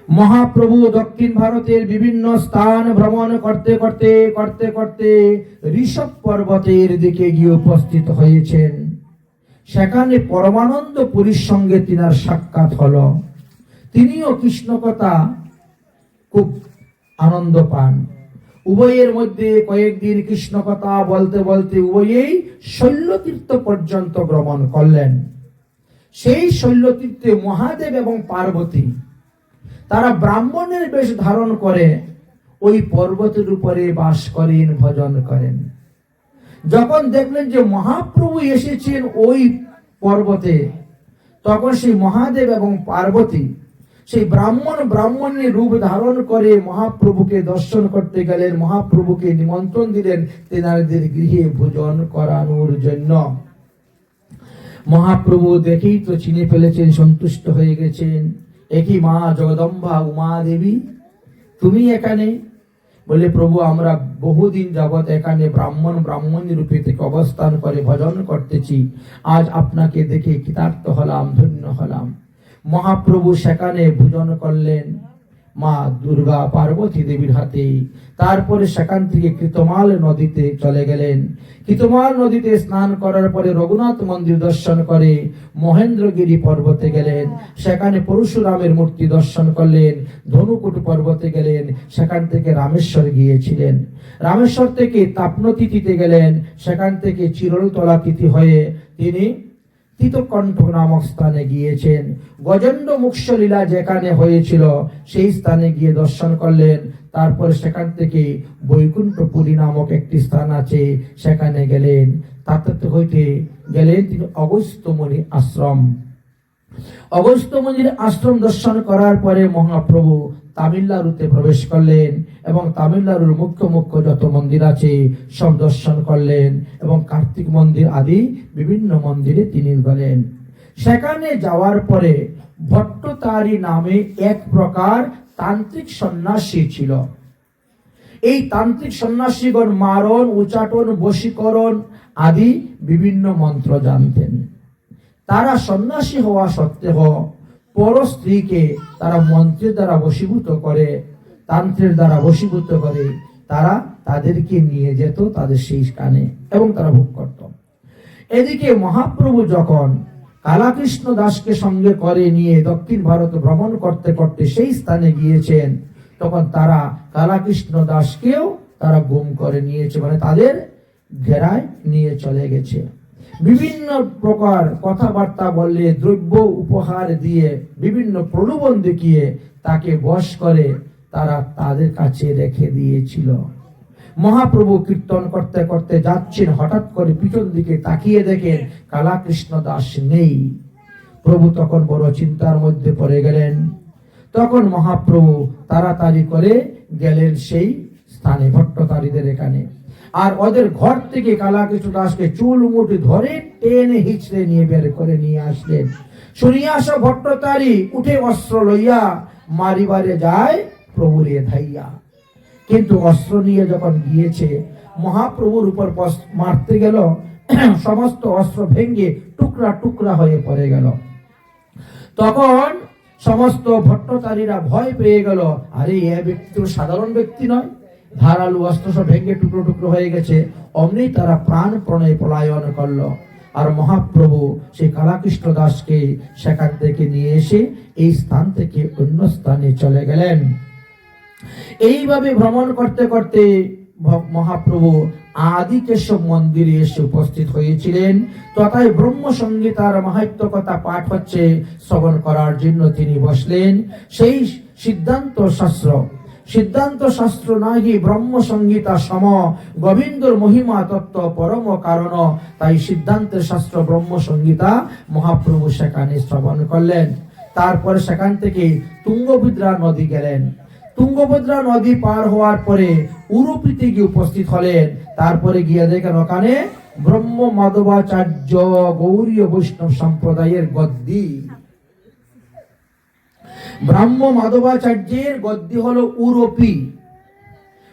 মহাপ্রভু দক্ষিণ ভারতের বিভিন্ন স্থান ভ্রমণ করতে করতে করতে করতে ঋষভ পর্বতের দিকে গিয়ে উপস্থিত হয়েছেন। সেখানে পরমানন্দ পুরীর সঙ্গে তিনার সাক্ষাৎ হলো। তিনিও কৃষ্ণ কথা খুব আনন্দ পান। উভয়ের মধ্যে কয়েকদিন কৃষ্ণ কথা বলতে বলতে উভয়েই শৈলতীর্থ পর্যন্ত গমন করলেন। সেই শৈলতীর্থে মহাদেব এবং পার্বতী তারা ব্রাহ্মণের বেশ ধারণ করে ওই পর্বতের উপরে বাস করেন, ভজন করেন। যখন দেখলেন যে মহাপ্রভু এসেছেন ওই পর্বতে, তখন সেই মহাদেব এবং পার্বতী সেই ব্রাহ্মণের রূপ ধারণ করে মহাপ্রভুকে দর্শন করতে গেলেন। মহাপ্রভুকে নিমন্ত্রণ দিলেন তেনাদের গৃহে ভোজন করানোর জন্য। মহাপ্রভু দেখেই তো চিনে ফেলেছেন, সন্তুষ্ট হয়ে গেছেন। একই মা জগদম্বা উমা দেবী, তুমি এখানে? বলে, প্রভু আমরা বহুদিন যাবৎ এখানে ব্রাহ্মণ রূপে থেকে অবস্থান করে ভজন করতেছি। আজ আপনাকে দেখে কৃতার্থ হলাম, ধন্য হলাম। মহাপ্রভু সেখানে ভোজন করলেন মা দুর্গা পার্বতী দেবীর হাতে। তারপরে সেখান থেকে কৃতমাল নদীতে চলে গেলেন। কৃতমাল নদীতে স্নান করার পরে রঘুনাথ মন্দির দর্শন করে মহেন্দ্রগিরি পর্বতে গেলেন। সেখানে পরশুরামের মূর্তি দর্শন করলেন। ধনুকুট পর্বতে গেলেন। সেখান থেকে রামেশ্বর গিয়েছিলেন। রামেশ্বর থেকে তাপনতিথিতে গেলেন। সেখান থেকে চিরলতলা তিথি হয়ে তিনি তিতকণ্ঠ নামক স্থানে গিয়েছেন। গজেন্দ্র মুখ্য লীলা যেখানে হয়েছিল সেই স্থানে গিয়ে দর্শন করলেন। তারপরে সেখান থেকে বৈকুণ্ঠপুরী নামক একটি স্থান আছে, সেখানে গেলেন। তাতে হইতে গেলেন তিনি অগস্ত্যমুনি আশ্রম। অগস্ত্যমুনির আশ্রম দর্শন করার পরে মহাপ্রভু তামিলনাড়ুতে প্রবেশ করলেন এবং তামিলনাড়ুর মুখ্য যত মন্দির আছে সব দর্শন করলেন এবং কার্তিক মন্দির আদি বিভিন্ন মন্দিরে তিনি গেলেন। সেখানে যাওয়ার পরে ভট্টতারী নামে এক প্রকার তান্ত্রিক সন্ন্যাসী ছিল। এই তান্ত্রিক সন্ন্যাসীগণ মারণ, উচাটন, বশীকরণ আদি বিভিন্ন মন্ত্র জানতেন। তারা সন্ন্যাসী হওয়া সত্ত্বেও পর স্ত্রীকে তারা মন্ত্রের দ্বারা বশীভূত করে, তান্ত্রের দ্বারা বশীভূত করে তারা তাদেরকে নিয়ে যেত তাদের সেই স্থানে এবং তারা ভোগ করত। এদিকে মহাপ্রভু যখন কালাকৃষ্ণ দাসকে সঙ্গে করে নিয়ে দক্ষিণ ভারত ভ্রমণ করতে করতে সেই স্থানে গিয়েছেন, তখন তারা কালাকৃষ্ণ দাসকেও তারা গুম করে নিয়েছে, মানে তাদের ঘেরায় নিয়ে চলে গেছে। বিভিন্ন প্রকার কথাবার্তা বললে, দ্রব্য উপহার দিয়ে, বিভিন্ন প্রলোভন দেখিয়ে তাকে বশ করে তারা তাদের কাছে রেখে দিয়েছিল। মহাপ্রভু কীর্তন করতে করতে যাচ্ছেন, হঠাৎ করে পিছন দিকে তাকিয়ে দেখেন কালাকৃষ্ণ দাস নেই। প্রভু তখন বড় চিন্তার মধ্যে পড়ে গেলেন। তখন মহাপ্রভু তাড়াতাড়ি করে গেলেন সেই স্থানে, ভট্টতারীদের এখানে। আর ওদের ঘর থেকে কালাকৃষ্ণ দাসকে চুল মুঠি ধরে টেনে হিচড়ে নিয়ে বের করে নিয়ে আসলেন। শুনিয়া আসো ভট্টতারী, উঠে অস্ত্র লইয়া মারিবারে যায় প্রভুরে ধাইয়া। কিন্তু অস্ত্র নিয়ে যখন গিয়েছে মহাপ্রভুর উপর মারতে গেল, সমস্ত অস্ত্র ভেঙে টুকরা টুকরা হয়ে পড়ে গেল। তখন সমস্ত ভট্টতারীরা ভয় পেয়ে গেল, আরে এ ব্যক্তি তো সাধারণ ব্যক্তি নয়, ধারালু অস্ত্র সব ভেঙে টুকরো টুকরো হয়ে গেছে। অমনি তারা প্রাণ প্রণয় পলায়ন করলো। আর মহাপ্রভু সেই কালাকৃষ্ণ দাসকে সেখান থেকে নিয়ে এসে এই স্থান থেকে অন্য স্থানে চলে গেলেন। এইভাবে ভ্রমণ করতে করতে মহাপ্রভু আদিকেশব মন্দিরে এসে উপস্থিত হয়েছিলেন। তথায় ব্রহ্ম সংগীতার মাহাত্ম্য কথা পাঠ হচ্ছে, শ্রবণ করার জন্য তিনি বসলেন। সেই সিদ্ধান্ত শাস্ত্র নাহি ব্রহ্ম সংগীতা সম, গোবিন্দর মহিমা তত্ত্ব পরম কারণ। তাই সিদ্ধান্তের শাস্ত্র ব্রহ্ম সংগীতা মহাপ্রভু সেখানে শ্রবণ করলেন। তারপরে সেখান থেকে তুঙ্গভদ্রা নদী গেলেন। তুঙ্গভদ্রা নদী পার হওয়ার পরে উরুপিতে গিয়ে উপস্থিত হলেন। তারপরে গিয়ে দেখেন ওখানে ব্রহ্ম মাধবাচার্য গৌরীয় বৈষ্ণব সম্প্রদায়ের গদ্দি। ব্রহ্ম মাধবাচার্যের গদ্দি হলো উরুপি।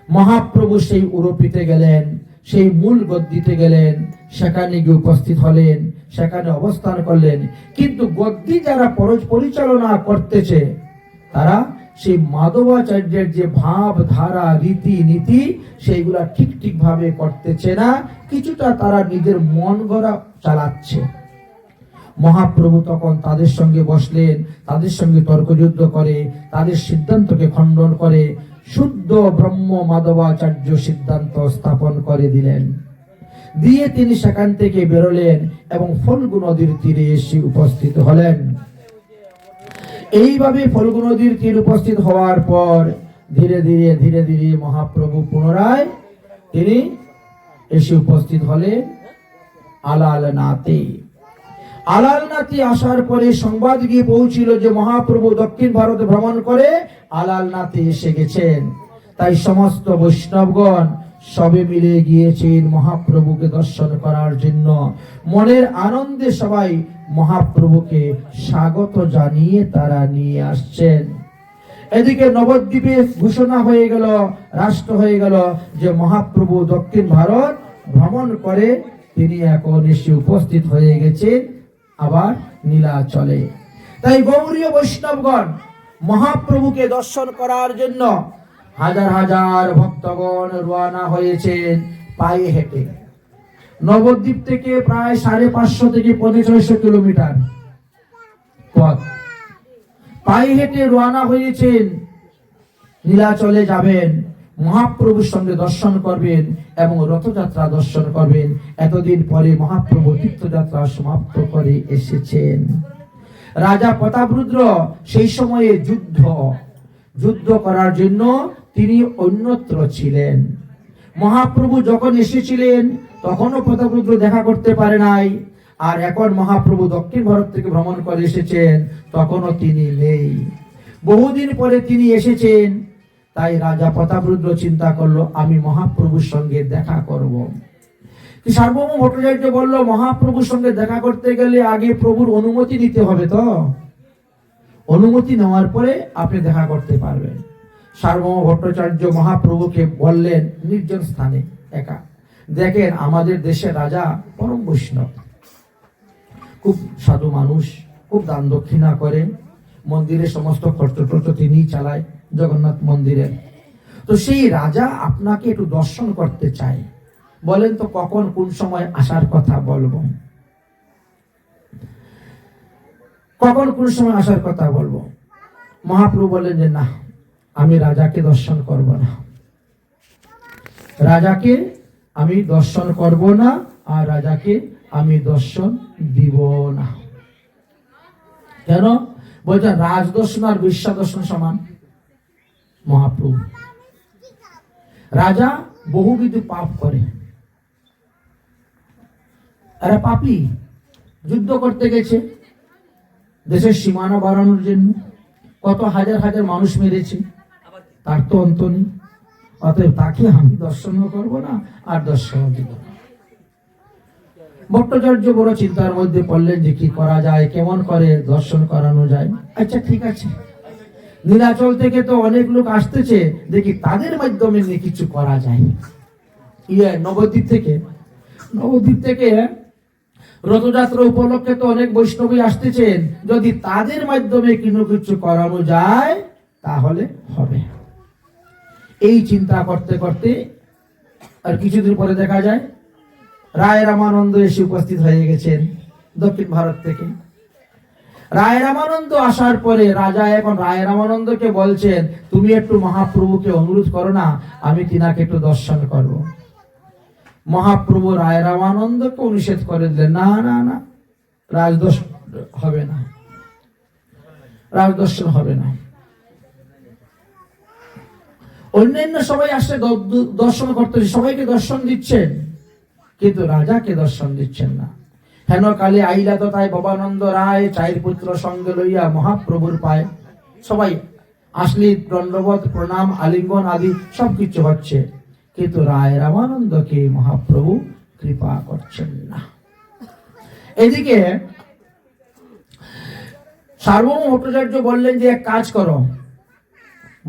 মহাপ্রভু সেই উরুপিতে গেলেন, সেই মূল গদ্দিতে গেলেন, সেখানে গিয়ে উপস্থিত হলেন, সেখানে অবস্থান করলেন। কিন্তু গদ্দি যারা পরিচালনা করতেছে তারা সেই মাধবাচার্যের যে ভাব ধারা রীতি নীতি সেইগুলা ঠিক ভাবে করতেছে না, কিছুটা তারা নিজের মন গড়া চালাচ্ছে। মহাপ্রভু তখন তাদের সঙ্গে বসলেন, তাদের সঙ্গে তর্কযুদ্ধ করে, তাদের সিদ্ধান্তকে খণ্ডন করে শুদ্ধ ব্রহ্ম মাধবাচার্য সিদ্ধান্ত স্থাপন করে দিলেন। দিয়ে তিনি সেখান থেকে বেরোলেন এবং ফল্গু নদীর তীরে এসে উপস্থিত হলেন। এইভাবে ফল্গু নদীর তীরে উপস্থিত হওয়ার পর ধীরে ধীরে মহাপ্রভু পুনরায় তিনি এসে উপস্থিত হলেন আলালনাথে। আলালনাথে আসার পরে সংবাদ গিয়ে পৌঁছিল যে মহাপ্রভু দক্ষিণ ভারতে ভ্রমণ করে আলালনাথে এসে গেছেন। তাই সমস্ত বৈষ্ণবগণ সবে মিলে গিয়েছেন মহাপ্রভুকে দর্শন করার জন্য। মনের আনন্দে সবাই মহাপ্রভুকে স্বাগত জানিয়ে তারা নিয়ে আসছেন। এদিকে নবদ্বীপে ঘোষণা হয়ে গেল, রাষ্ট্র হয়ে গেল যে মহাপ্রভু দক্ষিণ ভারত ভ্রমণ করে তিনি এখন এসে উপস্থিত হয়ে গেছেন আবার নীলাচলে। তাই গৌরীয় বৈষ্ণবগণ মহাপ্রভুকে দর্শন করার জন্য হাজার হাজার ভক্তগণ রওনা হয়েছেন পায়ে হেঁটে। নবদ্বীপ থেকে প্রায় 550 থেকে 650 কিলোমিটার পথ পায়ে হেঁটে রওনা হয়েছেন। নীলাচলে যাবেন, মহাপ্রভুর সঙ্গে দর্শন করবেন এবং রথযাত্রা দর্শন করবেন। এতদিন পরে মহাপ্রভু তীর্থযাত্রা সমাপ্ত করে এসেছেন। রাজা প্রতাপরুদ্র সেই সময়ে যুদ্ধ করার জন্য তিনি অন্যত্র ছিলেন। মহাপ্রভু যখন এসেছিলেন তখনও প্রতাপরুদ্র দেখা করতে পারে নাই, আর এখন মহাপ্রভু দক্ষিণ ভারত থেকে ভ্রমণ করে এসেছেন, তখনও তিনি নেই। বহুদিন পরে তিনি এসেছেন। তাই রাজা প্রতাপরুদ্র চিন্তা করলো আমি মহাপ্রভুর সঙ্গে দেখা করব। সার্বভৌম ভট্টাচার্য বলল মহাপ্রভুর সঙ্গে দেখা করতে গেলে আগে প্রভুর অনুমতি নিতে হবে, তো অনুমতি নেওয়ার পরে আপনি দেখা করতে পারবেন। সার্বভৌম ভট্টাচার্য মহাপ্রভুকে বললেন নির্জন স্থানে একা, দেখেন আমাদের দেশের রাজা পরম বৈষ্ণব, খুব সাধু মানুষ, খুব দান দক্ষিণা করেন, মন্দিরের সমস্ত খরচ তিনি চালায় জগন্নাথ মন্দিরের। তো সেই রাজা আপনাকে একটু দর্শন করতে চায়, বলেন তো কখন কোন সময় আসার কথা বলবো, কখন কোন সময় আসার কথা বলবো। মহাপ্রভু বলেন যে না, আমি রাজাকে দর্শন করব না, রাজাকে আমি দর্শন করব না, আর রাজাকে আমি দর্শন দিব না। কেন? বলছেন রাজ দর্শন আর বিশ্ব দর্শন সমান। মহাপ্রভু রাজা বহুবিধ পাপ করে, এরা পাপী, যুদ্ধ করতে গেছে দেশের সীমানা বাড়ানোর জন্য, কত হাজার হাজার মানুষ মেরেছে, তার তো অন্ত নেই। অতএব তাকে আমি দর্শনও করবো না আর দর্শনও দিব না। ভট্টাচার্য বড় চিন্তার মধ্যে পড়লেন যে কি করা যায়, কেমন করে দর্শন করানো যায়। আচ্ছা ঠিক আছে, নীলাচল থেকে তো অনেক লোক আসতেছে, দেখি তাদের মাধ্যমে কিছু করা যায়। নবদ্বীপ থেকে রথযাত্রা উপলক্ষে তো অনেক বৈষ্ণবী আসতেছেন, যদি তাদের মাধ্যমে কিছু করানো যায় তাহলে হবে। এই চিন্তা করতে করতে আর কিছুদিন পরে দেখা যায় রায় রামানন্দ এসে উপস্থিত হয়ে গেছেন দক্ষিণ ভারত থেকে। রায় রামানন্দ আসার পরে রাজা এখন রায় রামানন্দকে বলছেন তুমি একটু মহাপ্রভুকে অনুরোধ করো না, আমি তিনাকে একটু দর্শন করব। মহাপ্রভু রায় রামানন্দকে নিষেধ করে দিলেন, না না না, রাজদর্শন হবে না, রাজদর্শন হবে না। অন্যান্য সবাই আসলে দর্শন করতে, সবাইকে দর্শন দিচ্ছেন, কিন্তু রাজাকে দর্শন দিচ্ছেন না। হেন কালে আইলা তো তাই ভবানন্দ রায় চাইর পুত্র সঙ্গে লইয়া মহাপ্রভুর পায় সবাই আসলি, দণ্ডবোধ প্রণাম আলিঙ্গন আদি সবকিছু হচ্ছে, কিন্তু রায় রামানন্দকে মহাপ্রভু কৃপা করছেন না। এদিকে সার্বভৌম ভট্টাচার্য বললেন যে এক কাজ করো,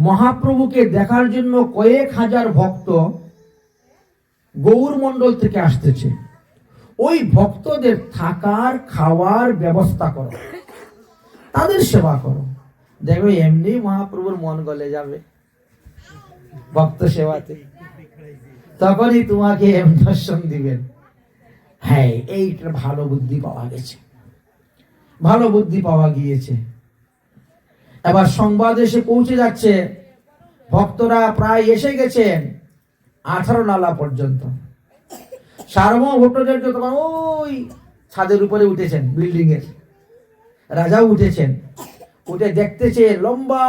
মহাপ্রভুকে দেখার জন্য কয়েক হাজার ভক্ত গৌর মণ্ডল থেকে আসতেছে, ওই ভক্তদের থাকার খাওয়ার ব্যবস্থা করো, তাদের সেবা করো, দেখবে এমনি মহাপ্রভুর মন গলে যাবে ভক্ত সেবাতে, তখনই তোমাকে দর্শন দিবেন। হ্যাঁ, এইটা ভালো বুদ্ধি পাওয়া গেছে, ভালো বুদ্ধি পাওয়া গিয়েছে। এবার সংবাদ এসে পৌঁছে যাচ্ছে, ভক্তরা প্রায় এসে গেছেন 18 নালা পর্যন্ত। সার্বভৌম ভট্টাচার্য তখন ওই ছাদের উপরে উঠেছেন, বিল্ডিং এর রাজাও উঠেছেন, উঠে দেখতেছে লম্বা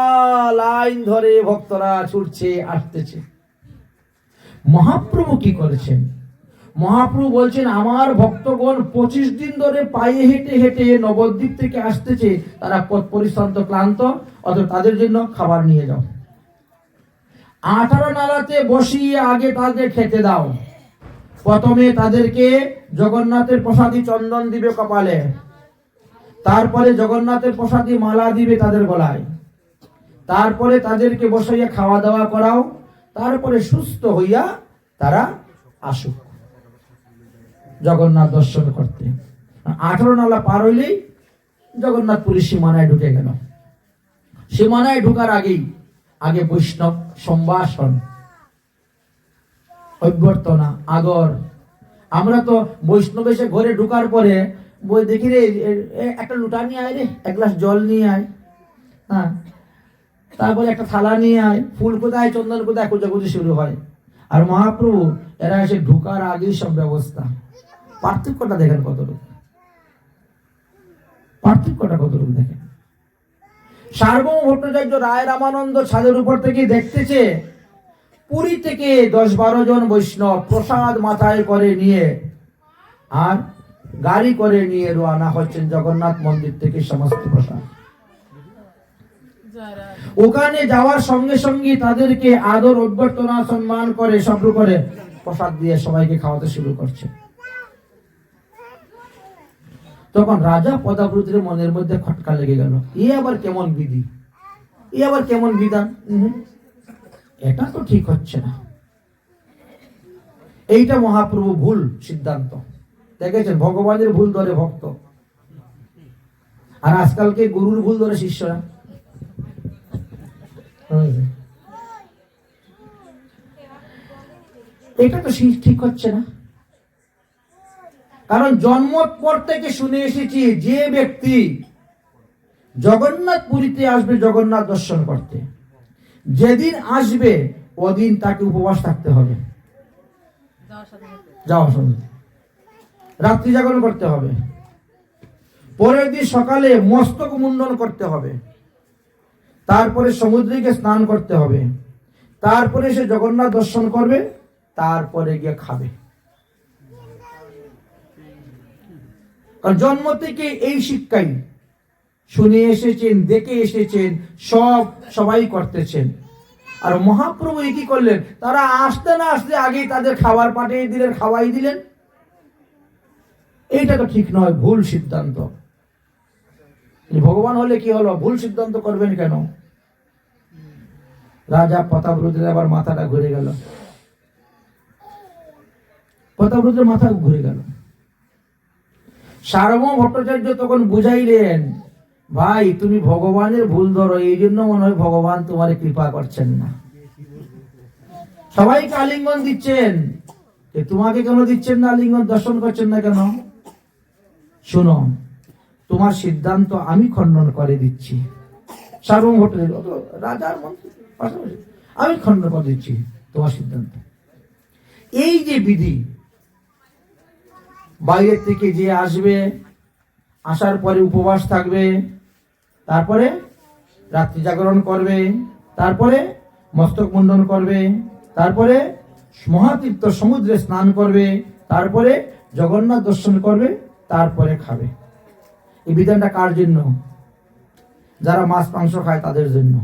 লাইন ধরে ভক্তরা ছুটছে আসতেছে। মহাপ্রভু কি করেছেন? মহাপ্রভু বলছেন, আমার ভক্তগণ 25 দিন ধরে পায়ে হেঁটে হেঁটে নবদ্বীপ থেকে আসতেছে, তারা পথ পরিশ্রান্ত ক্লান্ত, অথবা তাদের জন্য খাবার নিয়ে যাও। 18 নালাতে বসিয়ে আগে তাদের খেতে দাও। প্রথমে তাদেরকে জগন্নাথের প্রসাদী চন্দন দিবে কপালে, তারপরে জগন্নাথের প্রসাদী মালা দিবে তাদের গলায়, তারপরে তাদেরকে বসাইয়া খাওয়া দাওয়া করাও, তারপরে সুস্থ হইয়া তারা আসুক জগন্নাথ দর্শন করতে। 18 নালা পার হইলেই জগন্নাথপুরী সীমানায় ঢুকে গেল। সীমানায় ঢুকার আগে বৈষ্ণব সম্ভাষণ, অভ্যর্থনা, আদর। আমরা তো বৈষ্ণব এসে ঘরে ঢুকার পরে বই দেখি রে একটা লুটা নিয়ে আয় রে, এক গ্লাস জল নিয়ে আয়, হ্যাঁ, তারপরে একটা থালা নিয়ে আয়, ফুল কোথায় চন্দন কোথায় খোঁজাখুঁজি শুরু হয়। আর মহাপ্রভু এরা এসে ঢুকার আগেই সব ব্যবস্থা। পার্থক্যটা দেখেন কতটুকু, পার্থক্যটা কতটুকু দেখেন। সার্বভৌম ভট্টাচার্য রায় রামানন্দ ছাদের উপর থেকে দেখতেছে পুরী থেকে 10-12 জন বৈষ্ণব প্রসাদ মাথায় করে নিয়ে আর গাড়ি করে নিয়ে রওনা হচ্ছেন জগন্নাথ মন্দির থেকে সমস্ত প্রসাদ। ওখানে যাওয়ার সঙ্গে সঙ্গে তাদেরকে আদর অভ্যর্থনা সম্মান করে শুরু করে প্রসাদ দিয়ে সবাইকে খাওয়াতে শুরু করছে। তখন রাজা পদাব্রতের মনের মধ্যে খটকা লেগে গেল, এ আবার কেমন বিধি, এ আবার কেমন বিধান, এটা তো ঠিক হচ্ছে না। এইটা মহাপ্রভু ভুল সিদ্ধান্ত। দেখেছেন, ভগবানের ভুল ধরে ভক্ত, আর আজকালকে গুরুর ভুল ধরে শিষ্যরা। এটা তো ঠিক হচ্ছে না। কারণ জন্মর পর থেকে শুনে এসেছি, যে ব্যক্তি জগন্নাথ পুরীতে আসবে জগন্নাথ দর্শন করতে, যেদিন আসবে ওদিন তাকে উপবাস থাকতে হবে, যাওয়ার সময় রাত্রি জাগরণ করতে হবে, পরের দিন সকালে মস্তক মুন্ডন করতে হবে, তারপরে সমুদ্রে গিয়ে স্নান করতে হবে, তারপরে সে জগন্নাথ দর্শন করবে, তারপরে গিয়ে খাবে। কারণ জন্ম থেকে এই শিক্ষাই শুনে এসেছেন, দেখে এসেছেন, সবাই করতেছেন। আর মহাপ্রভু কি করলেন, তারা আসতে না আসতে আগেই তাদের খাবার পাঠিয়ে দিলেন, খাওয়াই দিলেন। এইটা তো ঠিক নয়, ভুল সিদ্ধান্ত। ভগবান হলে কি হলো, ভুল সিদ্ধান্ত করবেন কেন? রাজা প্রতাপরুদ্রের আবার মাথাটা ঘুরে গেল, প্রতাপরুদ্রের মাথা ঘুরে গেল। সার্বভৌম ভট্টাচার্য তখন বুঝাইলেন, ভাই তুমি ভগবানের ভুল ধরো, এই জন্য মনে হয় ভগবান তোমার কৃপা করছেন না। সবাইকে আলিঙ্গন দিচ্ছেন, তোমাকে কেন দিচ্ছেন না আলিঙ্গন, দর্শন করছেন না কেন? শোনো, তোমার সিদ্ধান্ত আমি খণ্ডন করে দিচ্ছি। সার্বভৌম ভট্টাচার্য রাজার মন্ত্রী, আমি খণ্ডন করে দিচ্ছি তোমার সিদ্ধান্ত। এই যে বিধি, বাইরের থেকে যে আসবে, আসার পরে উপবাস থাকবে, তারপরে রাত্রি জাগরণ করবে, তারপরে মস্তক মুন্ডন করবে, তারপরে মহাতীর্থ সমুদ্রে স্নান করবে, তারপরে জগন্নাথ দর্শন করবে, তারপরে খাবে। এই বিধানটা কার জন্য? যারা মাছ মাংস খায় তাদের জন্য।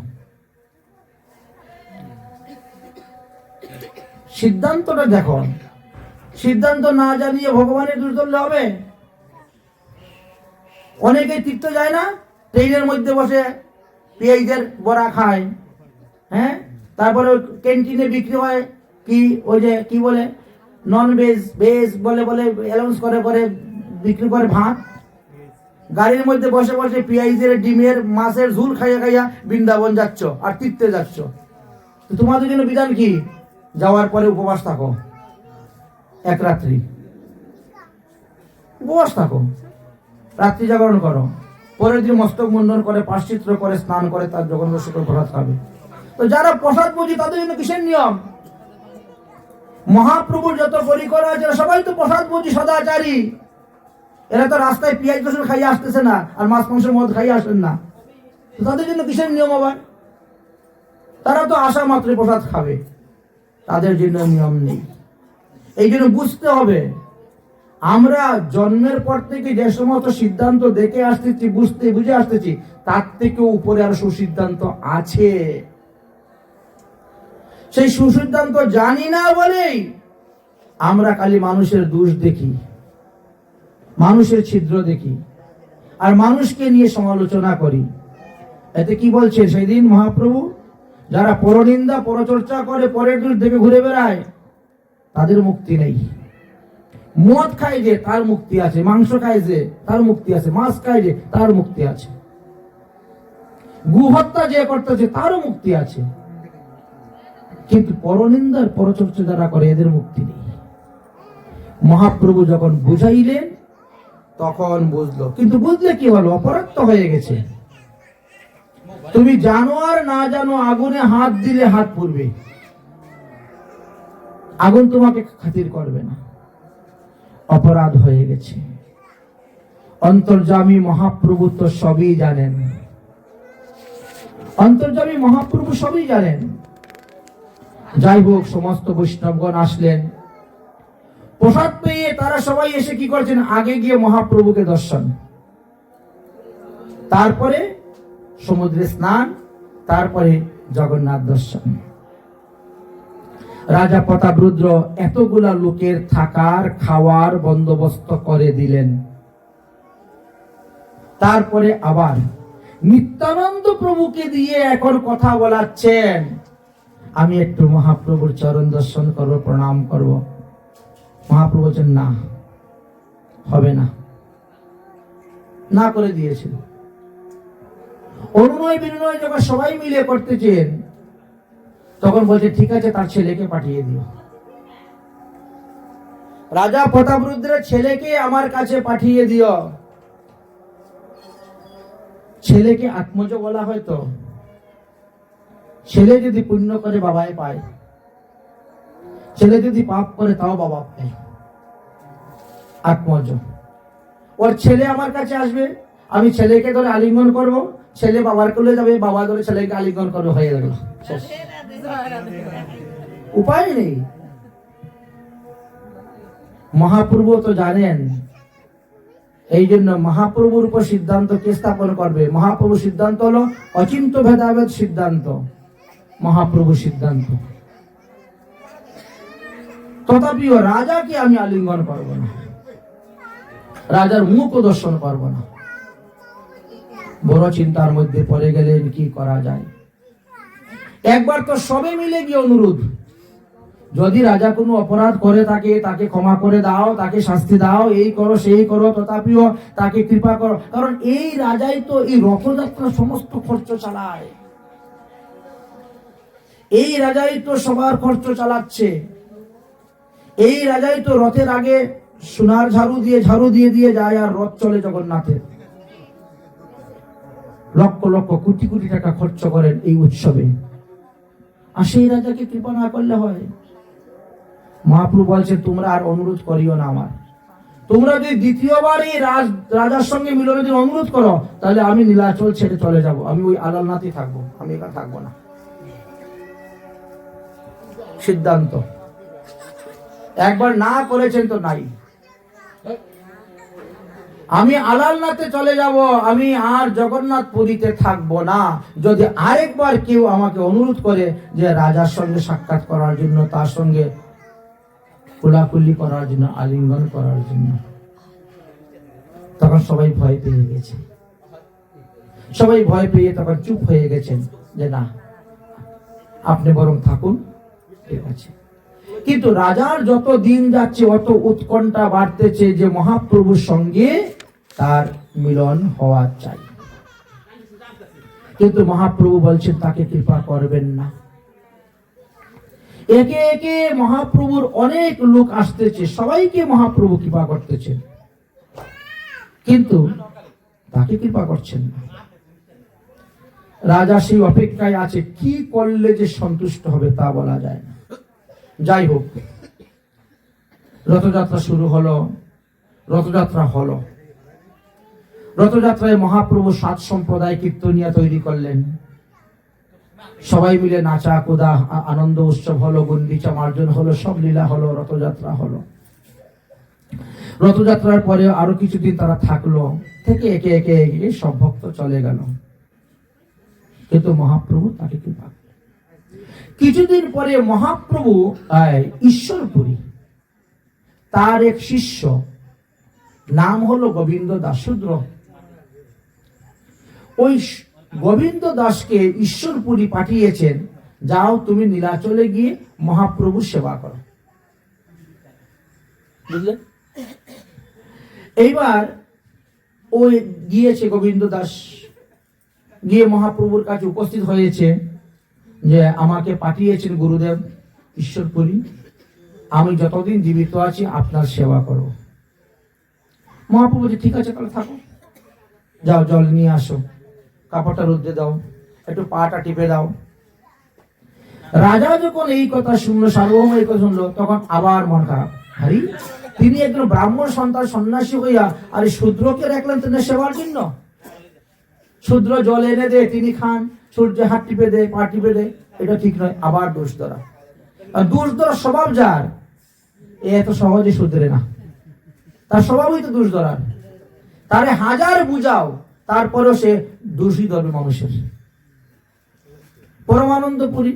সিদ্ধান্তটা দেখুন, সিদ্ধান্ত না জানিয়ে ভগবানের দোষ ধরলে হবে? অনেকে তীর্থ যায় না, ট্রেনের মধ্যে বসে পেঁয়াজের বড়া খায়, হ্যাঁ, তারপরে ক্যান্টিনে বিক্রি হয় কি, ওই যে কি বলে নন ভেজ, ভেজ বলে বলে অ্যালাউন্স করে করে বিক্রি করে ভাত, গাড়ির মধ্যে বসে বসে পেঁয়াজের, ডিমের, মাছের ঝুল খাইয়া খাইয়া বৃন্দাবন যাচ্ছ আর তীর্থে যাচ্ছ। তো তোমাদের জন্য বিধান কি? যাওয়ার পরে উপবাস থাকো, এক রাত্রি উপবাস থাকো, রাত্রি জাগরণ করো, পরের দিন মস্তক মুন্ডন করে, প্রায়শ্চিত্ত করে, স্নান করে তার জগন্নাথ শুক্র প্রসাদ খাবে। তো যারা প্রসাদ বুঝি তাদের জন্য কিসের নিয়ম? মহাপ্রভুর যত পরিকর আছে সবাই তো প্রসাদ বুঝি, সদাচারী। এরা তো রাস্তায় পেঁয়াজ রসুন খাইয়ে আসতেছে না, আর মাছ মাংস মদ খাইয়ে আসেন না। তাদের জন্য কিসের নিয়ম আবার? তারা তো আসা মাত্রই প্রসাদ খাবে, তাদের জন্য নিয়ম নেই। এই জন্য বুঝতে হবে, আমরা জন্মের পর থেকে যে সমস্ত সিদ্ধান্ত দেখে আসতেছি, বুঝে আসতেছি, তার থেকেও উপরে আরো সুসিদ্ধান্ত আছে। সেই সুসিদ্ধান্ত জানি না বলেই আমরা খালি মানুষের দোষ দেখি, মানুষের ছিদ্র দেখি, আর মানুষকে নিয়ে সমালোচনা করি। এতে কি বলছে সেই দিন মহাপ্রভু? যারা পরনিন্দা পরচর্চা করে, পরের দোষ দেখে ঘুরে বেড়ায়, তাদের মুক্তি নেই। মদ খায় যে তার মুক্তি আছে, মাংস খায় যে তার মুক্তি আছে, মাছ খায় যে তার মুক্তি আছে, গু হত্যা যে করতেছে তারও মুক্তি আছে। কিন্তু পরনিন্দার পরচর্চা যারা করে এদের মুক্তি নেই। মহাপ্রভু যখন বুঝাইলেন তখন বুঝলো, কিন্তু বুঝলে কি হলো? অপরাধ তো হয়ে গেছে। তুমি জানো আর না জানো, আগুনে হাত দিলে হাত পুড়বে, আগুন তোমাকে খাতির করবে না। অপরাধ হয়ে গেছে। অন্তর্যামী মহাপ্রভু তো সবই জানেন, অন্তর্যামী মহাপ্রভু সবই জানেন। যাই হোক, সমস্ত বৈষ্ণবগণ আসলেন, প্রসাদ পেয়ে তারা সবাই এসে কি করছেন? আগে গিয়ে মহাপ্রভুকে দর্শন, তারপরে সমুদ্রে স্নান, তারপরে জগন্নাথ দর্শন। রাজা প্রতাপরুদ্র এতগুলা লোকের থাকার খাওয়ার বন্দোবস্ত করে দিলেন। তারপরে আবার নিত্যানন্দ প্রভুকে দিয়ে এখন কথা বলাচ্ছেন, আমি একটু মহাপ্রভুর চরণ দর্শন করব, প্রণাম করব। মহাপ্রভু বলছেন না, হবে না, না করে দিয়েছিল। অনুনয় বিনয় যখন সবাই মিলে করতেছেন, তখন বলছে ঠিক আছে, তার ছেলেকে পাঠিয়ে দিও। রাজা প্রতাপরুদ্রের ছেলেকে আমার কাছে পাঠিয়ে দিও। ছেলেকে আত্মজ বলা হয়। তো ছেলে যদি পুণ্য করে বাবাই পায়, ছেলে যদি পাপ করে তাও বাবা পায়, আত্মজ। ওর ছেলে আমার কাছে আসবে, আমি ছেলেকে ধরে আলিঙ্গন করব, ছেলে বাবার কোলে যাবে, বাবা ধরে ছেলেকে আলিঙ্গন করবে, হয়ে গেল। উপায় নেই। মহাপ্রভু তো জানেন, এই জন্য মহাপ্রভুর উপর সিদ্ধান্ত কে স্থাপন করবে? মহাপ্রভু সিদ্ধান্ত হলো অচিন্ত ভেদাভেদ সিদ্ধান্ত, মহাপ্রভু সিদ্ধান্ত। তথাপিও রাজাকে আমি আলিঙ্গন করব না, রাজার মুখ দর্শন করব না। বড় চিন্তার মধ্যে পড়ে গেলেন, কি করা যায়। একবার তো সবে মিলে গিয়ে অনুরোধ, যদি রাজা কোনো অপরাধ করে থাকে তাকে ক্ষমা করে দাও, তাকে শাস্তি দাও, এই করো সেই করো, তথাপিও তাকে কৃপা করো। কারণ এই রাজাই তো এই রথযাত্রার সমস্ত খরচ চালায়, এই রাজাই তো সবার খরচ চালাচ্ছে, এই রাজাই তো রথের আগে সোনার ঝাড়ু দিয়ে দিয়ে যায়, আর রথ চলে জগন্নাথের। লক্ষ লক্ষ কোটি কোটি টাকা খরচ করেন এই উৎসবে, আর সেই রাজাকে কৃপা না করলে হয়? মহাপ্রভু বলছে, তোমরা আর অনুরোধ করিও না আমার। তোমরা যদি দ্বিতীয়বার এই রাজার সঙ্গে মিলনের জন্য অনুরোধ করো, তাহলে আমি নীলাচল ছেড়ে চলে যাব, আমি ওই আলালনাথই থাকবো, আমি এখানে থাকবো না। সিদ্ধান্ত। একবার না করেছেন তো নাই। আমি আলালনাথে চলে যাব, আমি আর জগন্নাথ পুরীতে থাকবো না। যদি আরেকবার কেউ আমাকে অনুরোধ করে যে রাজার সঙ্গে সাক্ষাৎ করার জন্য, তার সঙ্গে কোলাকুলি করার জন্য, আলিঙ্গন করার জন্য, তখন সবাই ভয় পেয়ে গেছে। সবাই ভয় পেয়ে তখন চুপ হয়ে গেছেন, যে না, আপনি বরং থাকুন, ঠিক আছে। কিন্তু রাজার যত দিন যাচ্ছে অত উৎকণ্ঠা বাড়তেছে যে মহাপ্রভুর সঙ্গে তার মিলন হওয়া চাই। কিন্তু মহাপ্রভু বলছেন তাকে কৃপা করবেন না। একে একে মহাপ্রভুর অনেক লোক আসতেছে, সবাইকে মহাপ্রভু কৃপা করতেছেন, কিন্তু তাকে কৃপা করছেন না। রাজা সেই অপেক্ষায় আছে, কি করলে যে সন্তুষ্ট হবে তা বলা যায় না। যাই হোক, রথযাত্রা শুরু হলো, রথযাত্রা হলো। রথযাত্রায় মহাপ্রভু 7 সম্প্রদায় কীর্তনিয়া তৈরি করলেন, সবাই মিলে নাচা কুদা আনন্দ উৎসব হলো, গুন্ডিচা মার্জন হলো, সব লীলা হলো, রথযাত্রা হলো। রথযাত্রার পরে আরো কিছুদিন তারা থাকলো, থেকে একে একে একে সব ভক্ত চলে গেল, কিন্তু মহাপ্রভু তাকে কৃপা। কিছুদিন পরে মহাপ্রভু ঈশ্বরপুরী, তার এক শিষ্য নাম হলো গোবিন্দ দাস শূদ্র, ওই গোবিন্দ দাসকে ঈশ্বরপুরী পাঠিয়েছেন, যাও তুমি নীলাচলে গিয়ে মহাপ্রভু সেবা করো। বুঝলেন? এইবার ওই গিয়েছে গোবিন্দ দাস, গিয়ে মহাপ্রভুর কাছে উপস্থিত হয়েছে যে আমাকে পাঠিয়েছেন গুরুদেব ঈশ্বরপুরী, আমি যতদিন জীবিত আছি আপনার সেবা করব। মহাপ্রভু যে ঠিক আছে, তাহলে থাকো, যাও জল নিয়ে আসো, কাপড়টা রুদ্রে দাও, একটু পাটা টিপে দাও। রাজা যখন এই কথা শুনলো, সার্বভৌম এই কথা শুনলো, তখন আবার মন খারাপ। হারি, তিনি একজন ব্রাহ্মণ সন্তান সন্ন্যাসী হইয়া আর শূদ্রকে রাখলেন তিনি সেবার জন্য। শূদ্র জল এনে দেয়, তিনি খান, সূর্য হাত টিপে দেয়, পা টিপে দেয়, এটা ঠিক নয়। আবার দোষ ধরা, আর দোষ ধরা স্বভাব যার, এত সহজে শুধরে না, তার স্বভাবই তো দোষ ধরার। তারে হাজার বুঝাও, তারপরেও সে দোষী ধরবে মানুষের। পরমানন্দপুরী,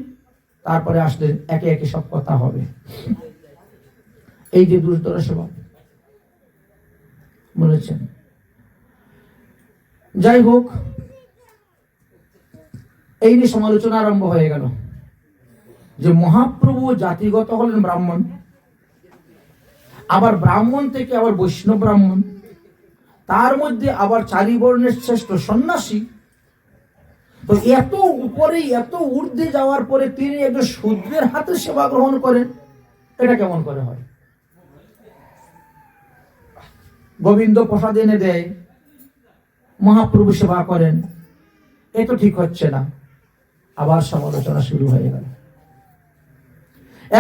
তারপরে আসলে একে একে সব কথা হবে। এই যে দোষ ধরা স্বভাব বলেছেন। যাই হোক, এই নিয়ে সমালোচনা আরম্ভ হয়ে গেল যে মহাপ্রভু জাতিগত হলেন ব্রাহ্মণ, আবার ব্রাহ্মণ থেকে আবার বৈষ্ণব ব্রাহ্মণ, তার মধ্যে আবার 4 বর্ণের শ্রেষ্ঠ সন্ন্যাসী। তো এত উপরে, এত ঊর্ধ্বে যাওয়ার পরে তিনি একজন শূদ্রের হাতে সেবা গ্রহণ করেন, এটা কেমন করে হয়? গোবিন্দ প্রসাদ এনে দেয়, মহাপ্রভু সেবা করেন, এ তো ঠিক হচ্ছে না। আবার সমালোচনা শুরু হয়ে গেল।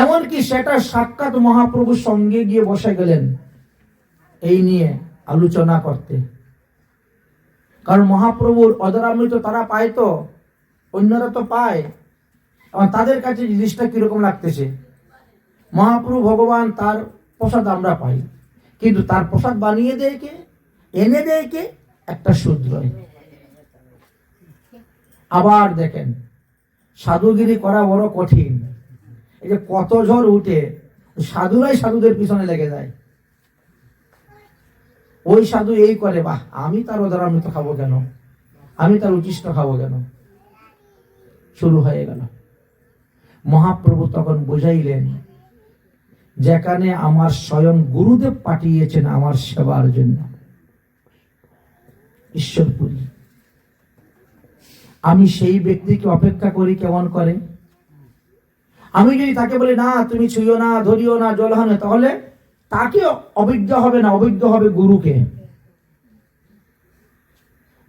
এমনকি সেটা সাক্ষাৎ মহাপ্রভুর সঙ্গে গিয়ে বসে গেলেন এই নিয়ে আলোচনা করতে। কারণ মহাপ্রভুর অধরামৃত তারা পায়, তো অন্যরা তো পায়, এবং তাদের কাছে জিনিসটা কিরকম লাগতেছে। মহাপ্রভু ভগবান, তার প্রসাদ আমরা পাই, কিন্তু তার প্রসাদ বানিয়ে দেয় কে, এনে দেয় কে? একটা শূদ্র। আবার দেখেন, সাধুগিরি করা বড় কঠিন। এই যে কত ঝড় উঠে, সাধুরাই সাধুদের পিছনে লেগে যায়। ওই সাধু এই করে, বাহ, আমি তার অধরামৃত খাবো কেন, আমি তার উচিষ্ট খাবো কেন, শুরু হয়ে গেল। মহাপ্রভু তখন বুঝাইলেন, যেখানে আমার স্বয়ং গুরুদেব পাঠিয়েছেন আমার সেবার জন্য, ঈশ্বরপুরী, আমি সেই ব্যক্তিকে অপেক্ষা করি কেমন করে? আমি যদি তাকে বলি না তুমি ছুঁয়ো না, ধরিও না, জল হানো, তাহলে তাকে অভিজ্ঞ হবে না, অভিজ্ঞ হবে গুরুকে।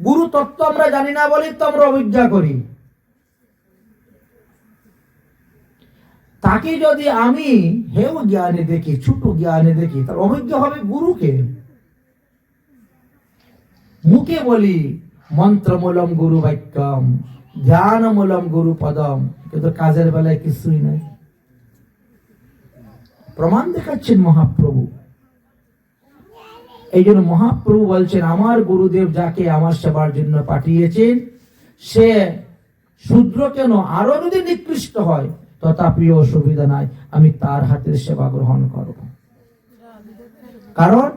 গুরু তত্ত্ব আমরা জানি না বলি তো আমরা অভিজ্ঞা করি। তাকে যদি আমি হেউ জ্ঞানে দেখি, ছোট জ্ঞানে দেখি, তার অভিজ্ঞ হবে গুরুকে। মুখে বলি মন্ত্রমূলম গুরু বাক্যম, ধ্যানমূলম গুরু পদম, কিন্তু কাজের বেলায় কিছুই নাই। প্রমাণ দেখাচ্ছেন মহাপ্রভু। এই জন্য মহাপ্রভু বলছেন, আমার গুরুদেব যাকে আমার সেবার জন্য পাঠিয়েছেন, সে শূদ্র কেন, আরো যদি নিকৃষ্ট হয় তথাপিও অসুবিধা নাই, আমি তার হাতের সেবা গ্রহণ করব। কারণ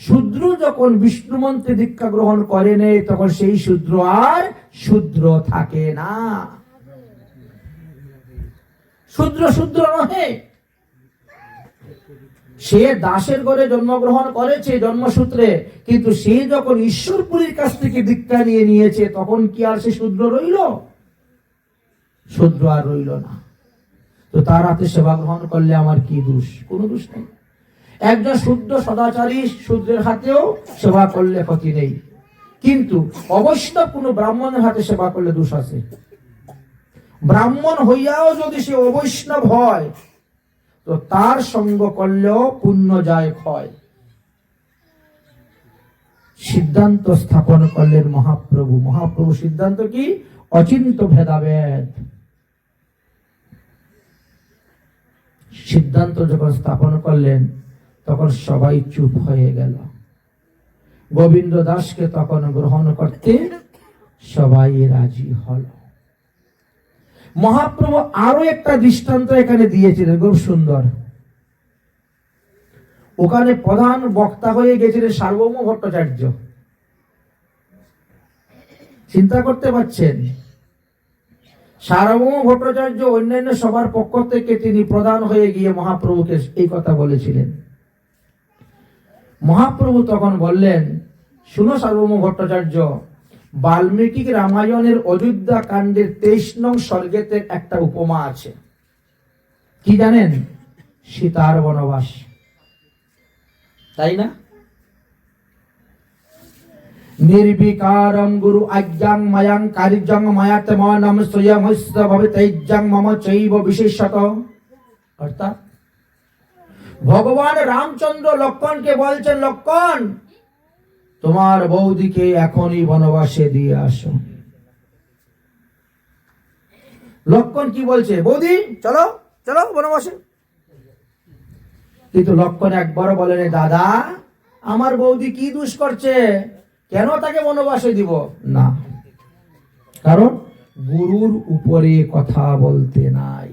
শূদ্র যখন বিষ্ণু মন্ত্রে দীক্ষা গ্রহণ করে নেই, তখন সেই শূদ্র আর শূদ্র থাকে না। শূদ্র শূদ্র নহে। সে দাসের ঘরে জন্মগ্রহণ করেছে জন্মসূত্রে, কিন্তু সে যখন ঈশ্বরপুরীর কাছ থেকে দীক্ষা নিয়ে নিয়েছে তখন কি আর সে শূদ্র রইল? শূদ্র আর রইল না। তো তার হাতে সেবা গ্রহণ করলে আমার কি দোষ? কোনো দোষ নেই। একজন শুদ্ধ সদাচারী শূদ্রের হাতেও সেবা করলে ক্ষতি নেই, কিন্তু অবৈষ্ণব কোনো ব্রাহ্মণের হাতে সেবা করলে দোষ আছে। ব্রাহ্মণ হইয়াও যদি সে অবৈষ্ণব হয় তো তার সঙ্গ করলেও পুণ্য যায় ক্ষয়। সিদ্ধান্ত স্থাপন করলেন মহাপ্রভু। মহাপ্রভু সিদ্ধান্ত কি? অচিন্ত ভেদাভেদ। সিদ্ধান্ত যখন স্থাপন করলেন তখন সবাই চুপ হয়ে গেল। গোবিন্দ দাসকে তখন গ্রহণ করতে সবাই রাজি হল। মহাপ্রভু আরো একটা দৃষ্টান্ত এখানে দিয়েছিলেন, খুব সুন্দর। ওখানে প্রধান বক্তা হয়ে গেছিলেন সার্বভৌম ভট্টাচার্য। চিন্তা করতে পারছেন? সার্বভৌম ভট্টাচার্য অন্যান্য সবার পক্ষ থেকে তিনি প্রধান হয়ে গিয়ে মহাপ্রভুকে এই কথা বলেছিলেন। মহাপ্রভু তখন বললেন, শুনো সার্বভৌম ভট্টাচার্য, বাল্মীকি রামায়ণের অযোধ্যা কাণ্ডের 23 নং সর্গেতে একটা উপমা আছে। কি জানেন? সীতার বনবাস, তাই না? নির্বিকারম গুরু আজ্ঞাং মায়াং কার্যং মায়াতমানম স্বয়মস্য ভবিতৈজ্যং মম চৈব বিশেষত। অর্থাৎ ভগবান রামচন্দ্র লক্ষ্মণকে বলছেন, লক্ষ্মণ তোমার বৌদিকে এখনই বনবাসে দিয়ে আসো। লক্ষ্মণ কি বলছে? বৌদি চলো চলো বনবাসে। কিন্তু লক্ষ্মণ একবারও বলেন, দাদা আমার বৌদি কি দোষ করছে, কেন তাকে বনবাসে দিব না? কারণ গুরুর উপরে কথা বলতে নাই।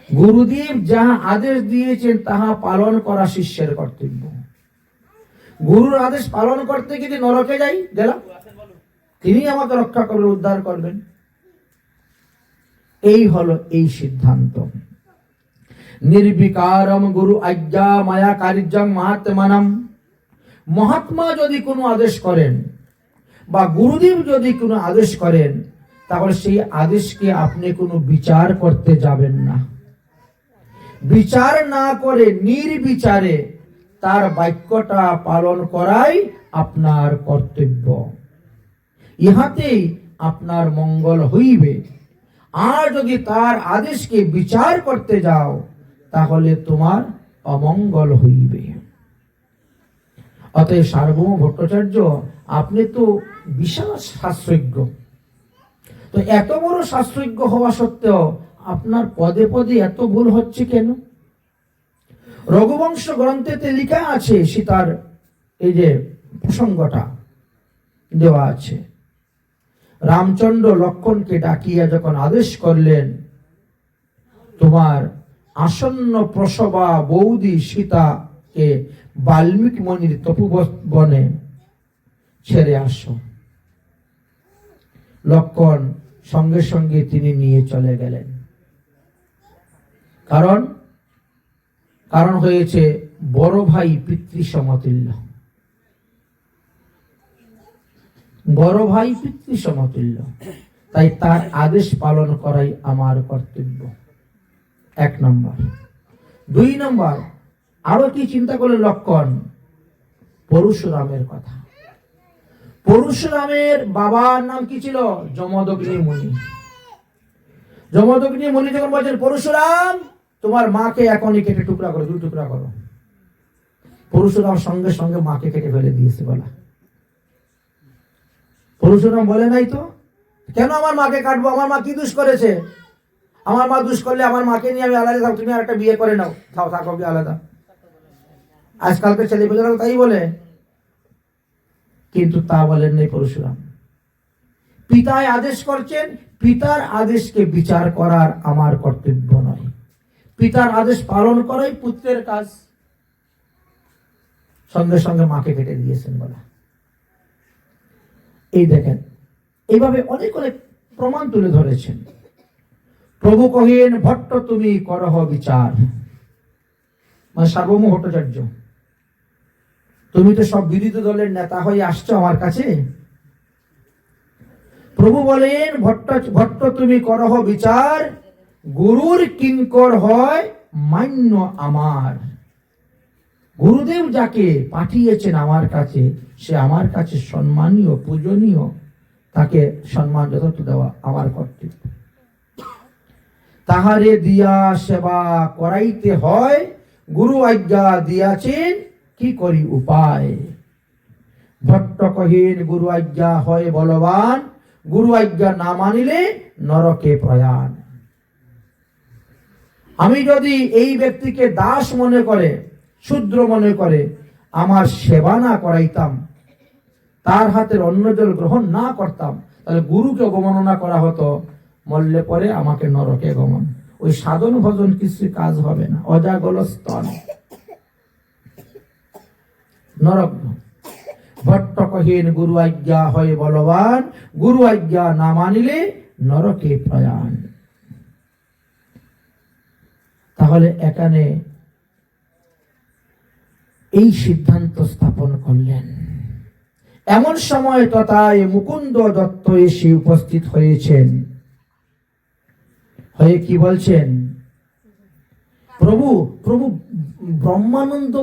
গুরুদেব যাহা আদেশ দিয়েছেন তাহা পালন করা শিষ্যের কর্তব্য। গুরুর আদেশ পালন করতে যদি নরকে যাই গেলাম, তিনি আমাকে রক্ষা করবেন, উদ্ধার করবেন। এই হলো এই সিদ্ধান্ত। নির্বিকারম গুরু আজ্ঞা মায়া কার্যং মাহাত্মানম। মহাত্মা যদি কোনো আদেশ করেন বা গুরুদেব যদি কোনো আদেশ করেন, তাহলে সেই আদেশকে আপনি কোনো বিচার করতে যাবেন না। বিচার না করে নির্বিচারে তার বাক্যটা পালন করাই আপনার কর্তব্য। ইহাতেই আপনার মঙ্গল হইবে। আর যদি তার আদেশকে বিচার করতে যাও তাহলে তোমার অমঙ্গল হইবে। অতএব সার্বভৌম ভট্টাচার্য, আপনি তো বিশাল শাস্ত্রজ্ঞ, তো এত বড় শাস্ত্রজ্ঞ হওয়া সত্ত্বেও আপনার পদে পদে এত ভুল হচ্ছে কেন? রঘুবংশ গ্রন্থেতে লেখা আছে, সীতার এই যে প্রসঙ্গটা দেওয়া আছে। রামচন্দ্র লক্ষ্মণকে ডাকিয়া যখন আদেশ করলেন, তোমার আসন্ন প্রসবা বৌদি সীতাকে বাল্মীকি মুনির তপোবনে ছেড়ে আসো, লক্ষ্মণ সঙ্গে সঙ্গে তিনি নিয়ে চলে গেলেন। কারণ হয়েছে বড় ভাই পিতৃ সমতুল্য। বড় ভাই পিতৃ সমতুল্য, তাই তার আদেশ পালন করাই আমার কর্তব্য। 1 নম্বর। 2 নম্বর, আরো কি চিন্তা করলেন লক্ষ্মণ? পরশুরামের কথা। পরশুরামের বাবার নাম কি ছিল? যমদগ্নি মুনি। যমদগ্নি মুনি যখন বলছেন, পরশুরাম তোমার মাকে এখনই কেটে টুকরা করো, 2 টুকরা করো। পরশুরাম সঙ্গে সঙ্গে মাকে কেটে ফেলে দিয়েছে। বলা পরশুরাম বলে নাই তো, কেন আমার মাকে কাটবো? আমার মা কি দোষ করেছে? আমার মা দোষ করলে আমার মাকে নিয়ে আমি আলাদা থাকবো, তুমি আর একটা বিয়ে করে নাও, থাকো কি আলাদা। আজকালকার ছেলেপেলেরাও তাই বলে, কিন্তু তা বলেন নাই পরশুরাম। পিতায় আদেশ করছেন, পিতার আদেশকে বিচার করার আমার কর্তব্য নয়, পিতার আদেশ পালন করাই পুত্রের কাজ। সঙ্গে সঙ্গে মাকে কেটে দিয়েছেন বলা। এই দেখেন, এইভাবে অনেক অনেক প্রমাণ তুলে ধরেছেন। প্রভু কহেন, ভট্ট তুমি করহ বিচার। মানে সার্বভৌম ভট্টাচার্য, তুমি তো সব বিরোধী দলের নেতা হয়ে আসছো আমার কাছে। প্রভু বলেন, ভট্ট তুমি করহ বিচার, গুরুর কিঙ্কর হয় মান্য আমার। গুরুদেব যাকে পাঠিয়েছেন আমার কাছে, সে আমার কাছে সম্মানীয়, পূজনীয়, তাকে সম্মান যথার্থ দেওয়া আমার কর্তব্য। তাহারে দিয়া সেবা করাইতে হয়, গুরু আজ্ঞা দিয়াছেন কি করি উপায়। ভট্ট কহিন গুরু আজ্ঞা হয় বলবান, গুরু আজ্ঞা না মানিলে নরকে প্রয়াণ। আমি যদি এই ব্যক্তিকে দাস মনে করে, শূদ্র মনে করে আমার সেবা না করাইতাম, তার হাতের অন্ন জল গ্রহণ না করতাম, তাহলে গুরুকে অবমাননা করা হতো, মরলে পরে আমাকে নরকে গমন। ওই সাধন ভজন কিছু কাজ হবে না, অজাগল স্তন নরক। ভট্ট কহিন গুরু আজ্ঞা হয় বলবান, গুরু আজ্ঞা না মানিলে নরকে প্রয়াণ। তাহলে এখানে এই সিদ্ধান্ত স্থাপন করলেন। এমন সময় তথায় মুকুন্দ দত্ত এসে উপস্থিত হয়েছেন। হয়ে কি বলছেন, প্রভু প্রভু ব্রহ্মানন্দ